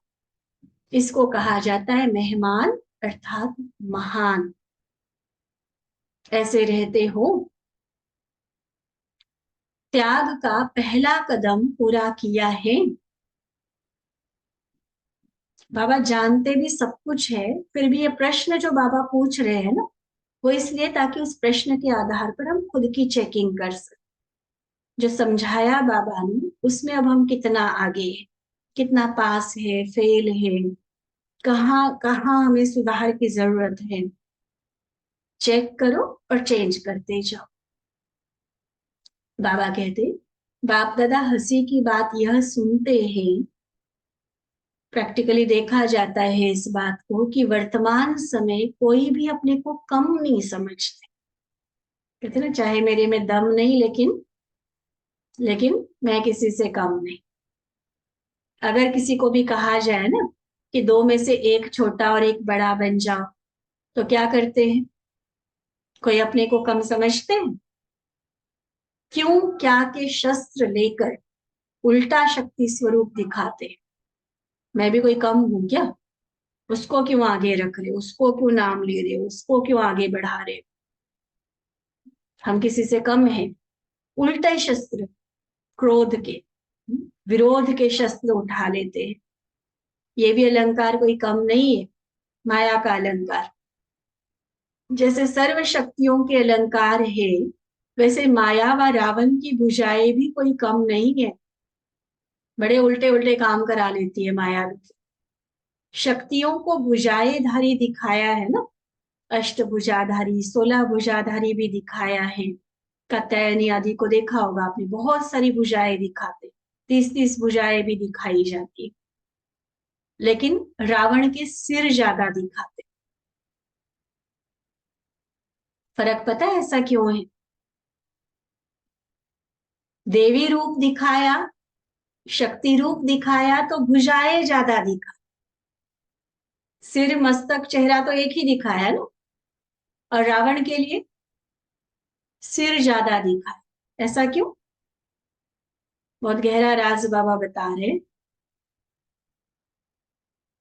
इसको कहा जाता है मेहमान अर्थात महान। ऐसे रहते हो, त्याग का पहला कदम पूरा किया है। बाबा जानते भी सब कुछ है, फिर भी ये प्रश्न जो बाबा पूछ रहे हैं ना, वो इसलिए ताकि उस प्रश्न के आधार पर हम खुद की चेकिंग कर सकें। जो समझाया बाबा ने उसमें अब हम कितना आगे हैं, कितना पास है, फेल है, कहाँ कहाँ हमें सुधार की जरूरत है, चेक करो और चेंज करते जाओ। बाबा कहते, बाप दादा हंसी की बात यह सुनते हैं, प्रैक्टिकली देखा जाता है इस बात को कि वर्तमान समय कोई भी अपने को कम नहीं समझते। कहते ना, चाहे मेरे में दम नहीं, लेकिन मैं किसी से कम नहीं। अगर किसी को भी कहा जाए ना कि दो में से एक छोटा और एक बड़ा बन जाओ, तो क्या करते हैं? कोई अपने को कम समझते हैं? क्यों क्या के शस्त्र लेकर उल्टा शक्ति स्वरूप दिखाते हैं। मैं भी कोई कम हूं क्या? उसको क्यों आगे रख रहे, उसको क्यों नाम ले रहे, उसको क्यों आगे बढ़ा रहे? हम किसी से कम हैं? उल्टे शस्त्र, क्रोध के, विरोध के शस्त्र उठा लेते हैं। ये भी अलंकार कोई कम नहीं है, माया का अलंकार। जैसे सर्व शक्तियों के अलंकार है, वैसे माया व रावण की भुजाएं भी कोई कम नहीं है। बड़े उल्टे उल्टे काम करा लेती है माया भी। शक्तियों को भुजाएधारी दिखाया है ना, अष्टभुजाधारी, 16 भुजाधारी भी दिखाया है। कात्यायनी आदि को देखा होगा आपने, बहुत सारी भुजाएं दिखाते, 30-30 भुजाएं भी दिखाई जाती, लेकिन रावण के सिर ज्यादा दिखाते। फर्क पता है ऐसा क्यों है? देवी रूप दिखाया, शक्ति रूप दिखाया तो भुजाएं ज्यादा दिखा, सिर मस्तक चेहरा तो एक ही दिखाया ना, और रावण के लिए सिर ज्यादा दिखा। ऐसा क्यों? बहुत गहरा राज बाबा बता रहे।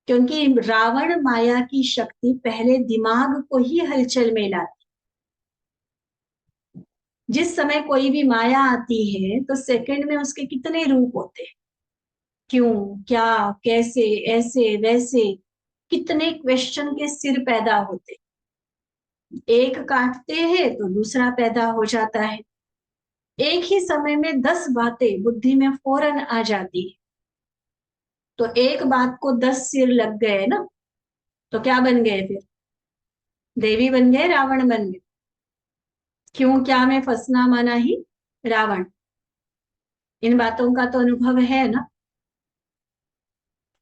क्योंकि रावण माया की शक्ति पहले दिमाग को ही हलचल में लाती। जिस समय कोई भी माया आती है तो सेकंड में उसके कितने रूप होते हैं, क्यों, क्या, कैसे, ऐसे वैसे, कितने क्वेश्चन के सिर पैदा होते। एक काटते हैं तो दूसरा पैदा हो जाता है। एक ही समय में 10 बातें बुद्धि में फौरन आ जाती है। तो एक बात को 10 सिर लग गए ना, तो क्या बन गए फिर? देवी बन गए, रावण बन गए। क्यों क्या में फंसना माना ही रावण। इन बातों का तो अनुभव है ना।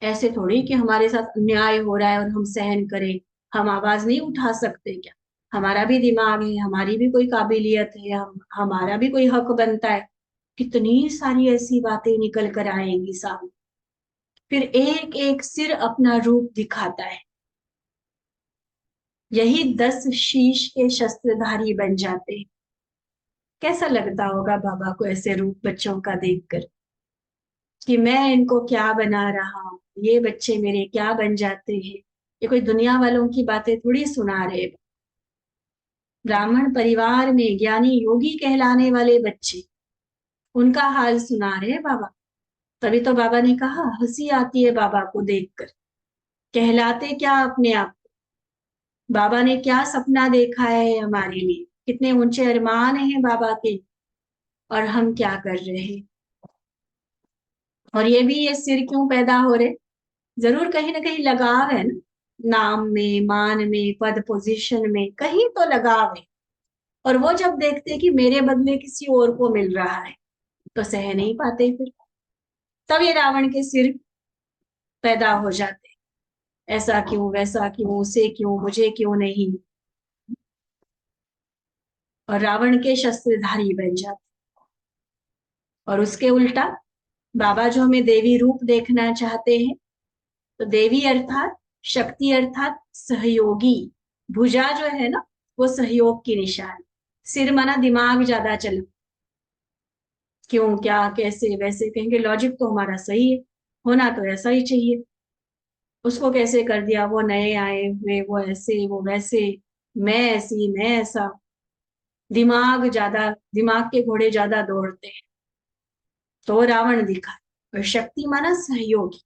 ऐसे थोड़ी कि हमारे साथ अन्याय हो रहा है और हम सहन करें, हम आवाज नहीं उठा सकते क्या? हमारा भी दिमाग है, हमारी भी कोई काबिलियत है, हमारा भी कोई हक बनता है। कितनी सारी ऐसी बातें निकल कर आएंगी सामने। फिर एक एक सिर अपना रूप दिखाता है। यही 10 शीश के शस्त्रधारी बन जाते हैं। कैसा लगता होगा बाबा को ऐसे रूप बच्चों का देखकर, कि मैं इनको क्या बना रहा हूँ, ये बच्चे मेरे क्या बन जाते हैं। ये कोई दुनिया वालों की बातें थोड़ी सुना रहे। ब्राह्मण परिवार में ज्ञानी योगी कहलाने वाले बच्चे, उनका हाल सुना रहे बाबा। तभी तो बाबा ने कहा हंसी आती है बाबा को देखकर। कहलाते क्या अपने आप? बाबा ने क्या सपना देखा है हमारे लिए, कितने ऊंचे अरमान हैं बाबा के, और हम क्या कर रहे हैं। और ये भी ये सिर क्यों पैदा हो रहे? जरूर कहीं ना कहीं लगाव है ना, नाम में, मान में, पद पोजीशन में कहीं तो लगाव है। और वो जब देखते कि मेरे बदले किसी और को मिल रहा है तो सह नहीं पाते फिर। तब ये रावण के सिर पैदा हो जाते। ऐसा क्यों, वैसा क्यों, उसे क्यों, मुझे क्यों नहीं। और रावण के शस्त्रधारी बन जाते। और उसके उल्टा बाबा जो हमें देवी रूप देखना चाहते हैं, तो देवी अर्थात शक्ति अर्थात सहयोगी। भुजा जो है ना, वो सहयोग की निशान। सिर माना दिमाग ज्यादा चल, क्यों, क्या, कैसे, वैसे, कहेंगे लॉजिक तो हमारा सही है, होना तो ऐसा ही चाहिए। उसको कैसे कर दिया, वो नए आए हुए, वो ऐसे वो वैसे, मैं ऐसी मैं ऐसा। दिमाग के घोड़े ज्यादा दौड़ते हैं। तो रावण दिखा। और शक्ति माना सहयोगी।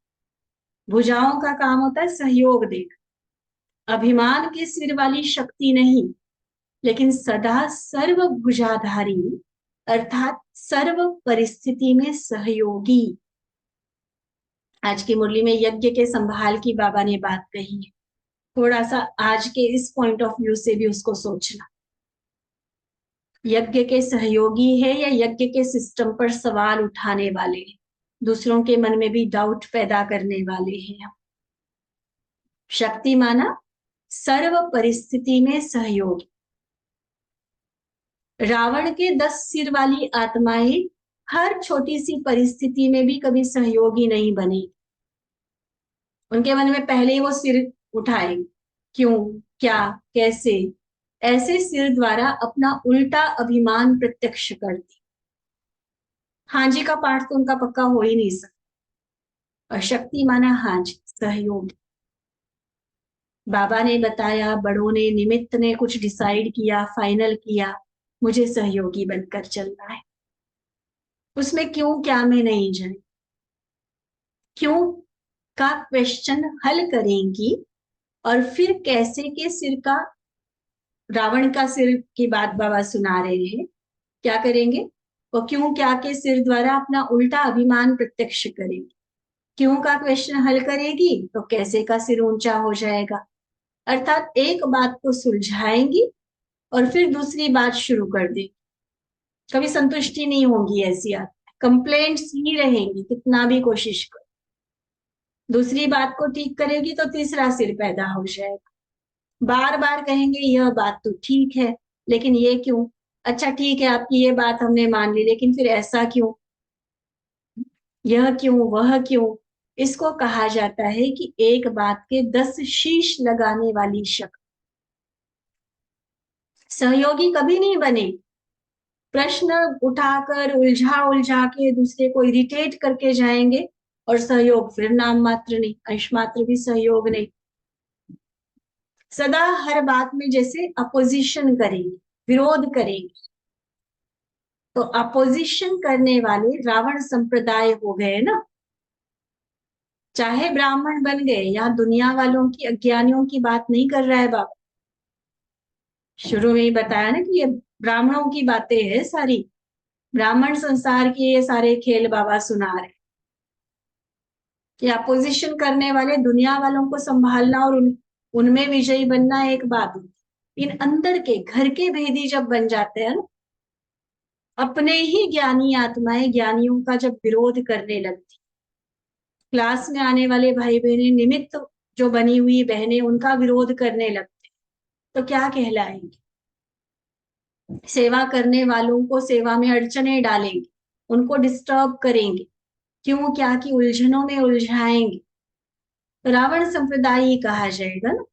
भुजाओं का काम होता है सहयोग देना। अभिमान के सिर वाली शक्ति नहीं, लेकिन सदा सर्व भुजाधारी, अर्थात सर्व परिस्थिति में सहयोगी। आज की मुरली में यज्ञ के संभाल की बाबा ने बात कही है। थोड़ा सा आज के इस पॉइंट ऑफ व्यू से भी उसको सोचना। यज्ञ के सहयोगी है या यज्ञ के सिस्टम पर सवाल उठाने वाले हैं, दूसरों के मन में भी डाउट पैदा करने वाले हैं। शक्ति माना सर्व परिस्थिति में सहयोगी। रावण के 10 सिर वाली आत्माएं हर छोटी सी परिस्थिति में भी कभी सहयोगी नहीं बनी। उनके मन में पहले ही वो सिर उठाएंगे, क्यों, क्या, कैसे। ऐसे सिर द्वारा अपना उल्टा अभिमान प्रत्यक्ष करती। हाँ जी का पाठ तो उनका पक्का हो ही नहीं सकता। और शक्ति माना हाँ जी, सहयोग। बाबा ने बताया, बड़ों ने, निमित्त ने कुछ डिसाइड किया, फाइनल किया, मुझे सहयोगी बनकर चलना है। उसमें क्यों क्या में नहीं जाए। क्यों का क्वेश्चन हल करेंगी और फिर कैसे के सिर का, रावण का सिर की बात बाबा सुना रहे हैं। क्या करेंगे, वो क्यों क्या के सिर द्वारा अपना उल्टा अभिमान प्रत्यक्ष करेंगे। क्यों का क्वेश्चन हल करेगी तो कैसे का सिर ऊंचा हो जाएगा। अर्थात एक बात को सुलझाएंगी और फिर दूसरी बात शुरू कर देगी। कभी संतुष्टि नहीं होगी ऐसी बात, कंप्लेंट्स ही रहेंगी कितना भी कोशिश कर। दूसरी बात को ठीक करेगी तो तीसरा सिर पैदा हो जाएगा। बार बार कहेंगे यह बात तो ठीक है, लेकिन ये क्यों। अच्छा ठीक है, आपकी ये बात हमने मान ली, लेकिन फिर ऐसा क्यों, यह क्यों, वह क्यों। इसको कहा जाता है कि एक बात के 10 शीश लगाने वाली शक्ति। सहयोगी कभी नहीं बने। प्रश्न उठाकर उलझा उलझा के दूसरे को इरिटेट करके जाएंगे और सहयोग फिर नाम मात्र नहीं, अंश मात्र भी सहयोग नहीं। सदा हर बात में जैसे अपोजिशन करेंगे, विरोध करेंगे। तो अपोजिशन करने वाले रावण संप्रदाय हो गए ना। चाहे ब्राह्मण बन गए, यहाँ दुनिया वालों की, अज्ञानियों की बात नहीं कर रहा है बाबा। शुरू में ही बताया ना कि ये ब्राह्मणों की बातें है सारी। ब्राह्मण संसार के ये सारे खेल बाबा सुना रहे कि अपोजिशन करने वाले दुनिया वालों को संभालना और उनमें विजयी बनना एक बात होती। इन अंदर के घर के भेदी जब बन जाते हैं ना, अपने ही ज्ञानी आत्माएं ज्ञानियों का जब विरोध करने लगती, क्लास में आने वाले भाई बहनें, निमित्त जो बनी हुई बहनें उनका विरोध करने लगते, तो क्या कहलाएंगे। सेवा करने वालों को सेवा में अड़चने डालेंगे, उनको डिस्टर्ब करेंगे, क्यों क्या की उलझनों में उलझाएंगे। तो रावण संप्रदाय ही कहा जाएगा ना।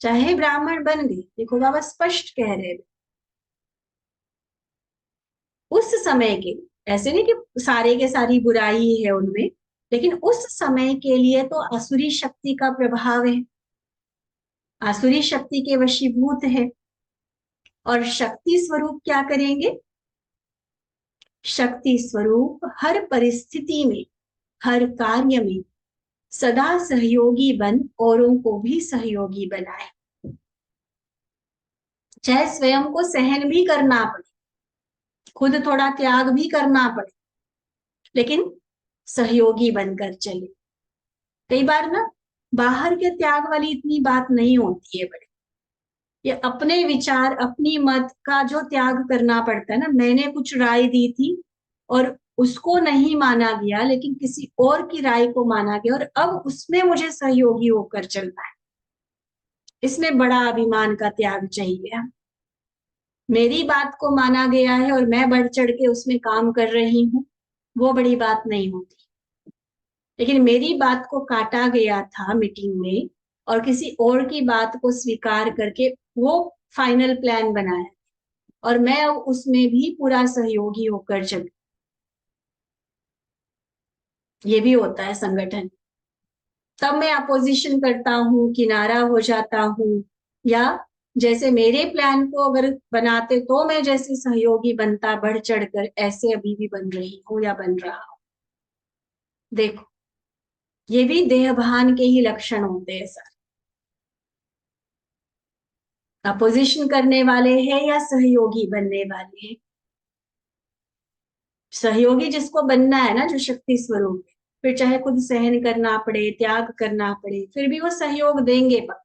चाहे ब्राह्मण बन गए, देखो बाबा स्पष्ट कह रहे हैं। उस समय के, ऐसे नहीं कि सारे के सारी बुराई है उनमें, लेकिन उस समय के लिए तो आसुरी शक्ति का प्रभाव है, आसुरी शक्ति के वशीभूत है। और शक्ति स्वरूप क्या करेंगे। शक्ति स्वरूप हर परिस्थिति में, हर कार्य में सदा सहयोगी बन औरों को भी सहयोगी बनाए। चाहे स्वयं को सहन भी करना पड़े, खुद थोड़ा त्याग भी करना पड़े, लेकिन सहयोगी बनकर चले। कई बार ना बाहर के त्याग वाली इतनी बात नहीं होती है बड़े, ये अपने विचार, अपनी मत का जो त्याग करना पड़ता है ना। मैंने कुछ राय दी थी और उसको नहीं माना गया, लेकिन किसी और की राय को माना गया और अब उसमें मुझे सहयोगी होकर चलना है। इसमें बड़ा अभिमान का त्याग चाहिए। मेरी बात को माना गया है और मैं बढ़ चढ़ के उसमें काम कर रही हूँ, वो बड़ी बात नहीं होती। लेकिन मेरी बात को काटा गया था मीटिंग में और किसी और की बात को स्वीकार करके वो फाइनल प्लान बनाया और मैं अब उसमें भी पूरा सहयोगी होकर चली, ये भी होता है संगठन। तब मैं अपोजिशन करता हूँ, किनारा हो जाता हूँ, या जैसे मेरे प्लान को अगर बनाते तो मैं जैसे सहयोगी बनता बढ़ चढ़कर, ऐसे अभी भी बन रही हूँ या बन रहा हूँ। देखो, ये भी देहभान के ही लक्षण होते हैं सर। अपोजिशन करने वाले हैं या सहयोगी बनने वाले हैं? सहयोगी जिसको बनना है ना, जो शक्ति स्वरूप है, फिर चाहे खुद सहन करना पड़े, त्याग करना पड़े, फिर भी वो सहयोग देंगे पक्का।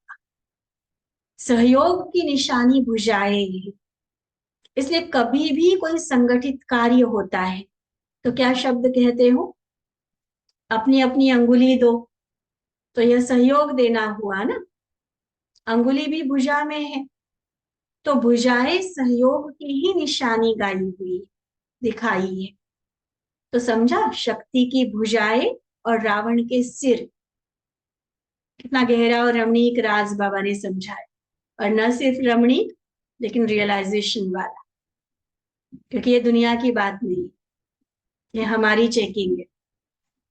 सहयोग की निशानी भुजाएं है। इसलिए कभी भी कोई संगठित कार्य होता है तो क्या शब्द कहते हो? अपनी अपनी अंगुली दो। तो यह सहयोग देना हुआ ना। अंगुली भी भुजा में है, तो भुजाएं सहयोग की ही निशानी गाई हुई, दिखाई है। तो समझा, शक्ति की भुजाएं और रावण के सिर। कितना गहरा और रमणीक राज बाबा ने समझाया। और न सिर्फ रमणीक, लेकिन रियलाइजेशन वाला। क्योंकि ये दुनिया की बात नहीं, ये हमारी चेकिंग है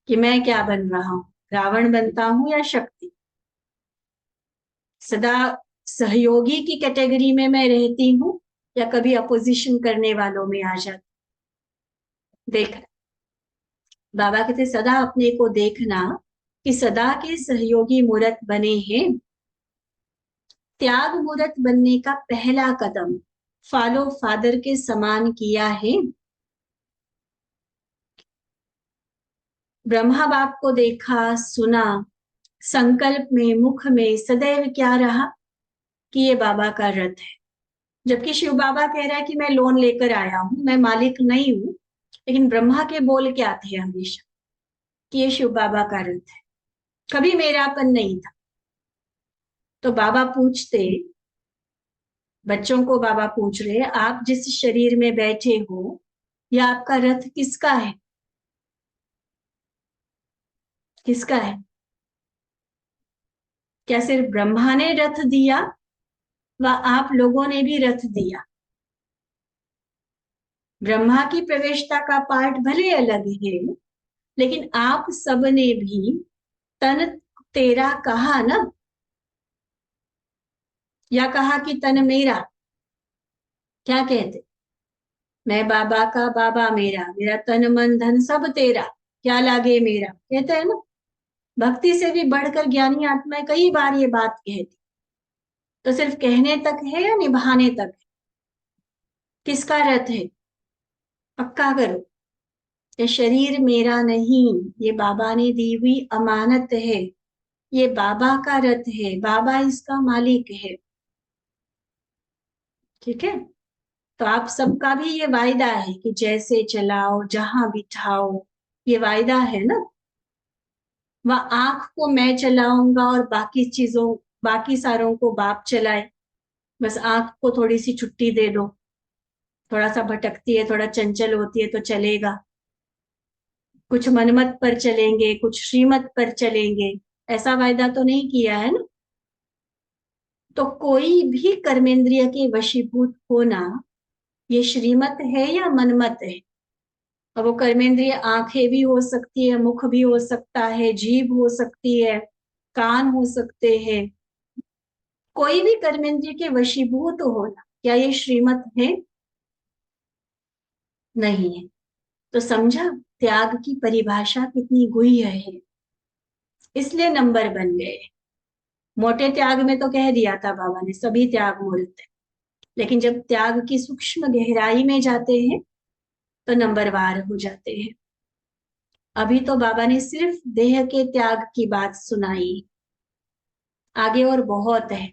कि मैं क्या बन रहा हूं, रावण बनता हूं या शक्ति। सदा सहयोगी की कैटेगरी में मैं रहती हूँ या कभी अपोजिशन करने वालों में आ जाती। देख, बाबा कहते सदा अपने को देखना कि सदा के सहयोगी मूर्त बने हैं। त्याग मूर्त बनने का पहला कदम फॉलो फादर के समान किया है। ब्रह्मा बाप को देखा, सुना, संकल्प में, मुख में सदैव क्या रहा कि ये बाबा का रथ है। जबकि शिव बाबा कह रहा है कि मैं लोन लेकर आया हूं, मैं मालिक नहीं हूं। लेकिन ब्रह्मा के बोल क्या थे हमेशा कि ये शिव बाबा का रथ है, कभी मेरापन नहीं था। तो बाबा पूछते, बच्चों को बाबा पूछ रहे, आप जिस शरीर में बैठे हो, यह आपका रथ किसका है? किसका है? क्या सिर्फ ब्रह्मा ने रथ दिया व आप लोगों ने भी रथ दिया? ब्रह्मा की प्रवेशता का पाठ भले अलग है, लेकिन आप सबने भी तन तेरा कहा ना, या कहा कि तन मेरा? क्या कहते? मैं बाबा का, बाबा मेरा, मेरा तन मन धन सब तेरा, क्या लागे मेरा, कहते हैं ना। भक्ति से भी बढ़कर ज्ञानी आत्माएं कई बार ये बात कहती। तो सिर्फ कहने तक है या निभाने तक है? किसका रथ है? पक्का करो, ये शरीर मेरा नहीं, ये बाबा ने दी हुई अमानत है। ये बाबा का रथ है, बाबा इसका मालिक है। ठीक है। तो आप सबका भी ये वायदा है कि जैसे चलाओ, जहां बिठाओ, ये वायदा है ना। वह आंख को मैं चलाऊंगा और बाकी चीजों, बाकी सारों को बाप चलाए। बस आंख को थोड़ी सी छुट्टी दे दो, थोड़ा सा भटकती है, थोड़ा चंचल होती है तो चलेगा। कुछ मनमत पर चलेंगे, कुछ श्रीमत पर चलेंगे, ऐसा वायदा तो नहीं किया है ना। तो कोई भी कर्मेंद्रिय के वशीभूत होना, ये श्रीमत है या मनमत है? अब वो कर्मेंद्रिय आंखें भी हो सकती है, मुख भी हो सकता है, जीभ हो सकती है, कान हो सकते हैं। कोई भी कर्मेंद्रिय के वशीभूत होना, क्या ये श्रीमत है? नहीं है। तो समझा, त्याग की परिभाषा कितनी गुह्य है। इसलिए नंबर बन गए। मोटे त्याग में तो कह दिया था बाबा ने सभी त्याग मूर्त है, लेकिन जब त्याग की सूक्ष्म गहराई में जाते हैं तो नंबरवार हो जाते हैं। अभी तो बाबा ने सिर्फ देह के त्याग की बात सुनाई, आगे और बहुत है।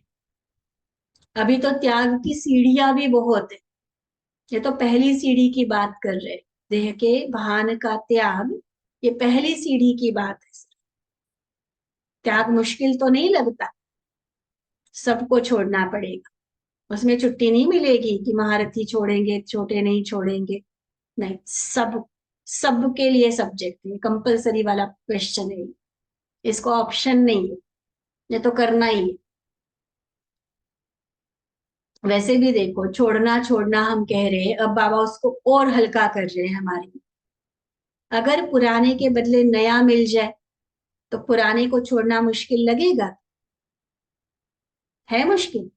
अभी तो त्याग की सीढ़ियां भी बहुत है। ये तो पहली सीढ़ी की बात कर रहे हैं। देह के भान का त्याग, ये पहली सीढ़ी की बात है। त्याग मुश्किल तो नहीं लगता, सबको छोड़ना पड़ेगा। उसमें छुट्टी नहीं मिलेगी कि महारथी छोड़ेंगे, छोटे नहीं छोड़ेंगे। नहीं, सब सबके लिए सब्जेक्ट है, कंपलसरी वाला क्वेश्चन है। इसको ऑप्शन नहीं है, ये तो करना ही है। वैसे भी देखो, छोड़ना छोड़ना हम कह रहे हैं, अब बाबा उसको और हल्का कर रहे हैं हमारे लिए। अगर पुराने के बदले नया मिल जाए तो पुराने को छोड़ना मुश्किल लगेगा? है मुश्किल?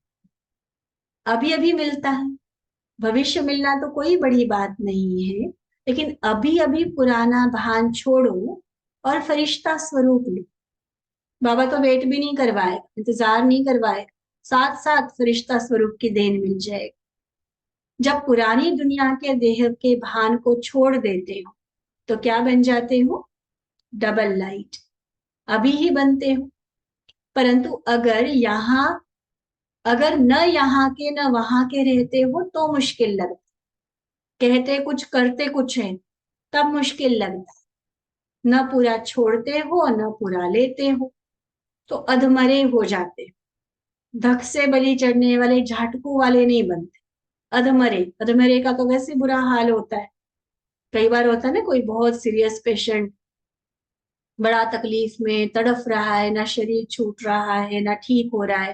अभी अभी मिलता है, भविष्य मिलना तो कोई बड़ी बात नहीं है, लेकिन अभी अभी पुराना भान छोड़ो और फरिश्ता स्वरूप लो। बाबा तो वेट भी नहीं करवाएगा, इंतजार नहीं करवाएगा, साथ साथ फरिश्ता स्वरूप की देन मिल जाएगी। जब पुरानी दुनिया के देह के भान को छोड़ देते हो तो क्या बन जाते हो? Double light. अभी ही बनते हो। परंतु अगर न यहाँ के न वहां के रहते हो तो मुश्किल लगता। कहते कुछ करते कुछ है, तब मुश्किल लगता है। न पूरा छोड़ते हो न पूरा लेते हो तो अधमरे हो जाते हो। धक से बलि चढ़ने वाले झाटकू वाले नहीं बनते, अधमरे। अधमरे का तो वैसे बुरा हाल होता है। कई बार होता है ना, कोई बहुत सीरियस पेशेंट बड़ा तकलीफ में तड़फ रहा है, ना शरीर छूट रहा है ना ठीक हो रहा है,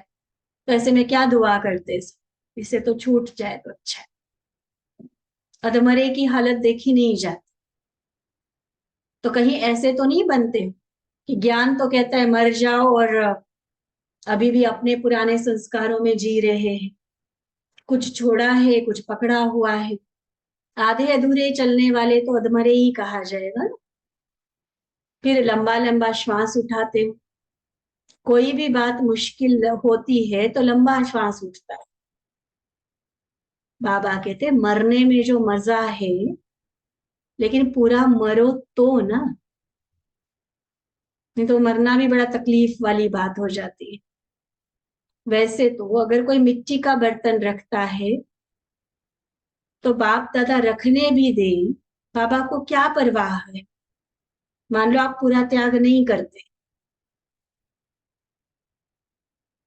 तो ऐसे में क्या दुआ करते हैं? इससे तो छूट जाए तो अच्छा है। अधमरे की हालत देखी नहीं जाती। तो कहीं ऐसे तो नहीं बनते हो कि ज्ञान तो कहता है मर जाओ और अभी भी अपने पुराने संस्कारों में जी रहे हैं, कुछ छोड़ा है कुछ पकड़ा हुआ है। आधे अधूरे चलने वाले तो अधमरे ही कहा जाएगा ना। फिर लंबा लंबा श्वास उठाते हो। कोई भी बात मुश्किल होती है तो लंबा श्वास उठता है। बाबा कहते मरने में जो मजा है, लेकिन पूरा मरो तो ना, नहीं तो मरना भी बड़ा तकलीफ वाली बात हो जाती है। वैसे तो अगर कोई मिट्टी का बर्तन रखता है तो बाप दादा रखने भी दे, बाबा को क्या परवाह है? मान लो आप पूरा त्याग नहीं करते,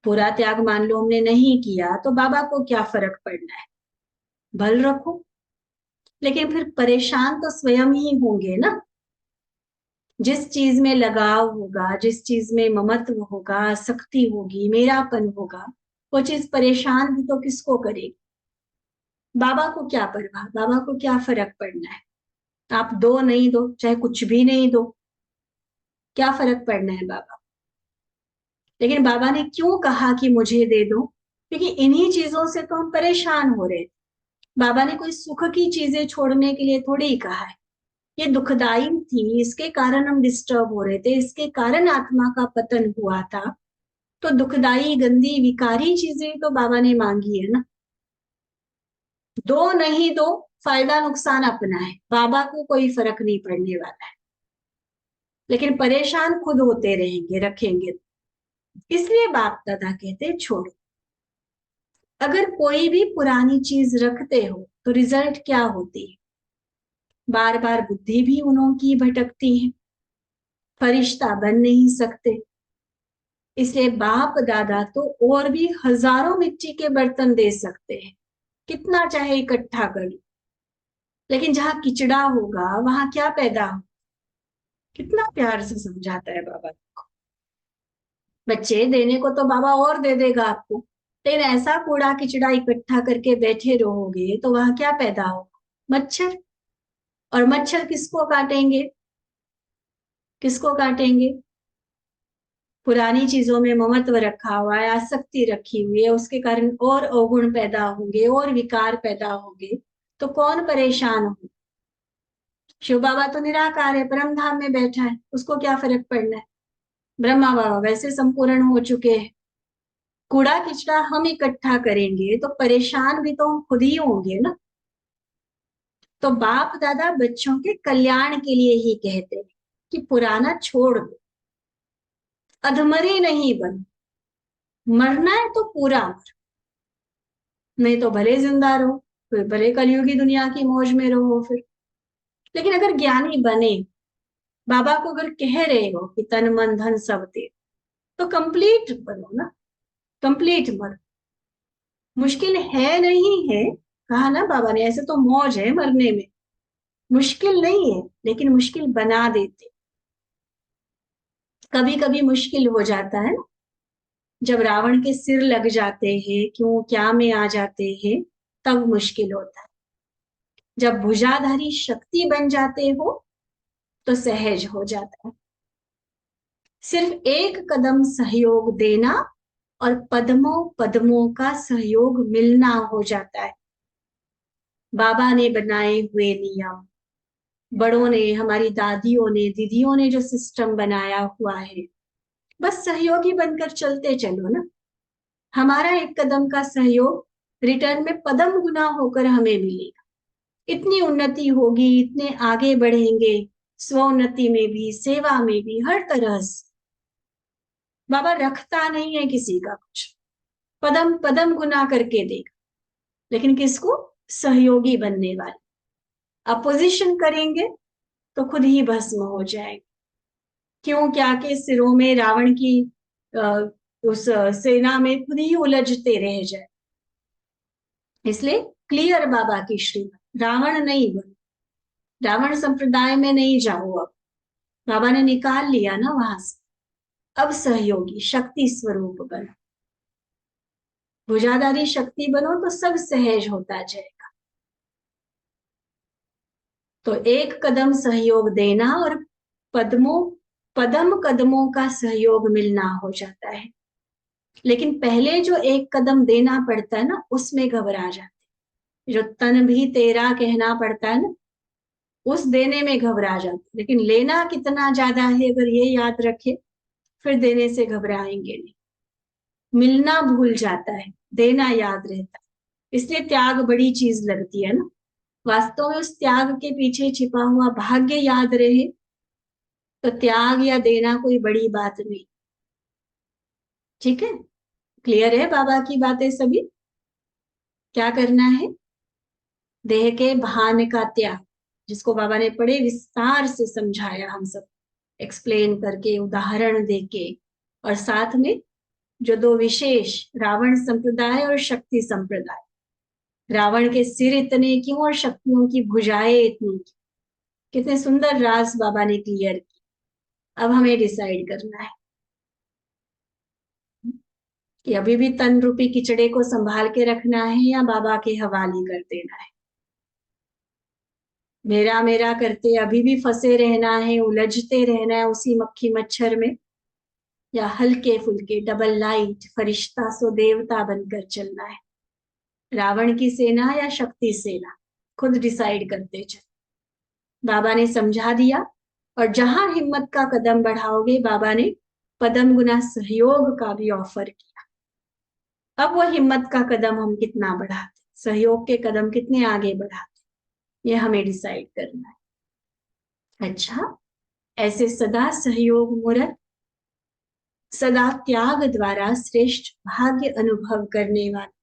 पूरा त्याग मान लो हमने नहीं किया, तो बाबा को क्या फर्क पड़ना है? भल रखो। लेकिन फिर परेशान तो स्वयं ही होंगे ना। जिस चीज में लगाव होगा, जिस चीज में ममत्व होगा, शक्ति होगी, मेरापन होगा, वो चीज परेशान भी तो किसको करेगी? बाबा को क्या परवाह, बाबा को क्या फर्क पड़ना है? आप दो नहीं दो, चाहे कुछ भी नहीं दो, क्या फर्क पड़ना है बाबा? लेकिन बाबा ने क्यों कहा कि मुझे दे दो? क्योंकि इन्हीं चीजों से तो हम परेशान हो रहे थे। बाबा ने कोई सुख की चीजें छोड़ने के लिए थोड़ी ही कहा है। ये दुखदाई थी, इसके कारण हम डिस्टर्ब हो रहे थे, इसके कारण आत्मा का पतन हुआ था। तो दुखदाई गंदी विकारी चीजें तो बाबा ने मांगी है ना। दो नहीं दो, फायदा नुकसान अपना है, बाबा को कोई फर्क नहीं पड़ने वाला है। लेकिन परेशान खुद होते रहेंगे, रखेंगे। इसलिए बाप दादा कहते छोड़ो। अगर कोई भी पुरानी चीज रखते हो तो रिजल्ट क्या होती है? बार बार बुद्धि भी उन्हों की भटकती है, फरिश्ता बन नहीं सकते। इसलिए बाप दादा तो और भी हजारों मिट्टी के बर्तन दे सकते हैं, कितना चाहे इकट्ठा कर लो। लेकिन जहां किचड़ा होगा वहां क्या पैदा हो? कितना प्यार से समझाता है बाबा को। बच्चे, देने को तो बाबा और दे देगा आपको, लेकिन ऐसा कूड़ा किचड़ा इकट्ठा करके बैठे रहोगे तो वहां क्या पैदा होगा? मच्छर। और मच्छर किसको काटेंगे? किसको काटेंगे? पुरानी चीजों में ममत्व रखा हुआ है, आसक्ति रखी हुई है, उसके कारण और अवगुण पैदा होंगे और विकार पैदा होंगे। तो कौन परेशान हो? शिव बाबा तो निराकार है, परम धाम में बैठा है, उसको क्या फर्क पड़ना है? ब्रह्मा बाबा वैसे संपूर्ण हो चुके हैं। कूड़ा किचड़ा हम इकट्ठा करेंगे तो परेशान भी तो हम खुद ही होंगे ना। तो बाप दादा बच्चों के कल्याण के लिए ही कहते हैं कि पुराना छोड़ दो, अधमरे नहीं बन। मरना है तो पूरा मर, नहीं तो भले जिंदा रहो, फिर भले कलयुगी दुनिया की मौज में रहो फिर। लेकिन अगर ज्ञानी बने, बाबा को अगर कह रहे हो कि तन मन धन सब दे, तो कंप्लीट बनो ना, कंप्लीट मरो। मुश्किल है नहीं है, कहा ना बाबा ने, ऐसे तो मौज है मरने में। मुश्किल नहीं है, लेकिन मुश्किल बना देते। कभी कभी मुश्किल हो जाता है ना, जब रावण के सिर लग जाते हैं, क्यों क्या में आ जाते हैं, तब मुश्किल होता है। जब भुजाधारी शक्ति बन जाते हो तो सहज हो जाता है। सिर्फ एक कदम सहयोग देना और पद्मों पद्मों का सहयोग मिलना हो जाता है। बाबा ने बनाए हुए नियम, बड़ों ने, हमारी दादियों ने, दीदियों ने जो सिस्टम बनाया हुआ है, बस सहयोगी बनकर चलते चलो ना। हमारा एक कदम का सहयोग रिटर्न में पदम गुना होकर हमें मिलेगा। इतनी उन्नति होगी, इतने आगे बढ़ेंगे, स्वोन्नति में भी, सेवा में भी, हर तरह से। बाबा रखता नहीं है किसी का कुछ, पदम पदम गुना करके देगा, लेकिन किसको? सहयोगी बनने वाले। अपोजिशन करेंगे तो खुद ही भस्म हो जाएंगे। क्यों? क्या के सिरों में रावण की उस सेना में खुद ही उलझते रह जाए। इसलिए क्लियर बाबा की श्रीमत, रावण नहीं बनो, रावण संप्रदाय में नहीं जाओ। अब बाबा ने निकाल लिया ना वहां से। अब सहयोगी शक्ति स्वरूप बनो, भुजाधारी शक्ति बनो, तो सब सहज होता जाएगा। तो एक कदम सहयोग देना और पदम कदमों का सहयोग मिलना हो जाता है। लेकिन पहले जो एक कदम देना पड़ता है ना, उसमें घबरा जाते। जो तन भी तेरा कहना पड़ता है ना, उस देने में घबरा जाते। लेकिन लेना कितना ज्यादा है अगर ये याद रखे, फिर देने से घबराएंगे नहीं। मिलना भूल जाता है, देना याद रहता है। इसलिए त्याग बड़ी चीज लगती है ना। वास्तव में उस त्याग के पीछे छिपा हुआ भाग्य याद रहे तो त्याग या देना कोई बड़ी बात नहीं। ठीक है? क्लियर है बाबा की बातें सभी? क्या करना है? देह के भान का त्याग, जिसको बाबा ने बड़े विस्तार से समझाया, हम सब एक्सप्लेन करके, उदाहरण देके, और साथ में जो दो विशेष, रावण संप्रदाय और शक्ति संप्रदाय, रावण के सिर इतने क्यों और शक्तियों की भुजाएं इतनी क्यों, कितने सुंदर राज बाबा ने क्लियर की। अब हमें डिसाइड करना है कि अभी भी तन रूपी किचड़े को संभाल के रखना है या बाबा के हवाले कर देना है। मेरा मेरा करते अभी भी फंसे रहना है, उलझते रहना है उसी मक्खी मच्छर में, या हल्के फुल्के डबल लाइट फरिश्ता सो देवता बनकर चलना है। रावण की सेना या शक्ति सेना, खुद डिसाइड करते चल। बाबा ने समझा दिया, और जहां हिम्मत का कदम बढ़ाओगे, बाबा ने पदम गुना सहयोग का भी ऑफर किया। अब वो हिम्मत का कदम हम कितना बढ़ाते, सहयोग के कदम कितने आगे बढ़ाते, ये हमें डिसाइड करना है। अच्छा, ऐसे सदा सहयोग मूर्त, सदा त्याग द्वारा श्रेष्ठ भाग्य अनुभव करने वाले,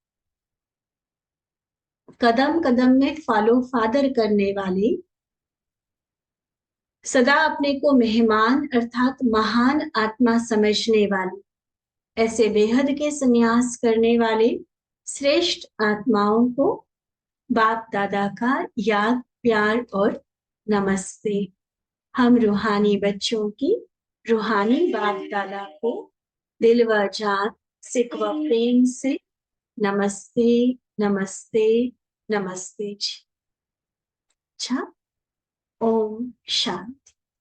कदम कदम में फॉलो फादर करने वाले, सदा अपने को मेहमान अर्थात महान आत्मा समझने वाले, ऐसे बेहद के संन्यास करने वाले श्रेष्ठ आत्माओं को बाप दादा का याद, प्यार और नमस्ते। हम रूहानी बच्चों की रूहानी बाप दादा को दिल व जान, सिक व प्रेम से नमस्ते, नमस्ते, नमस्ते जी। अच्छा, ओम शांति।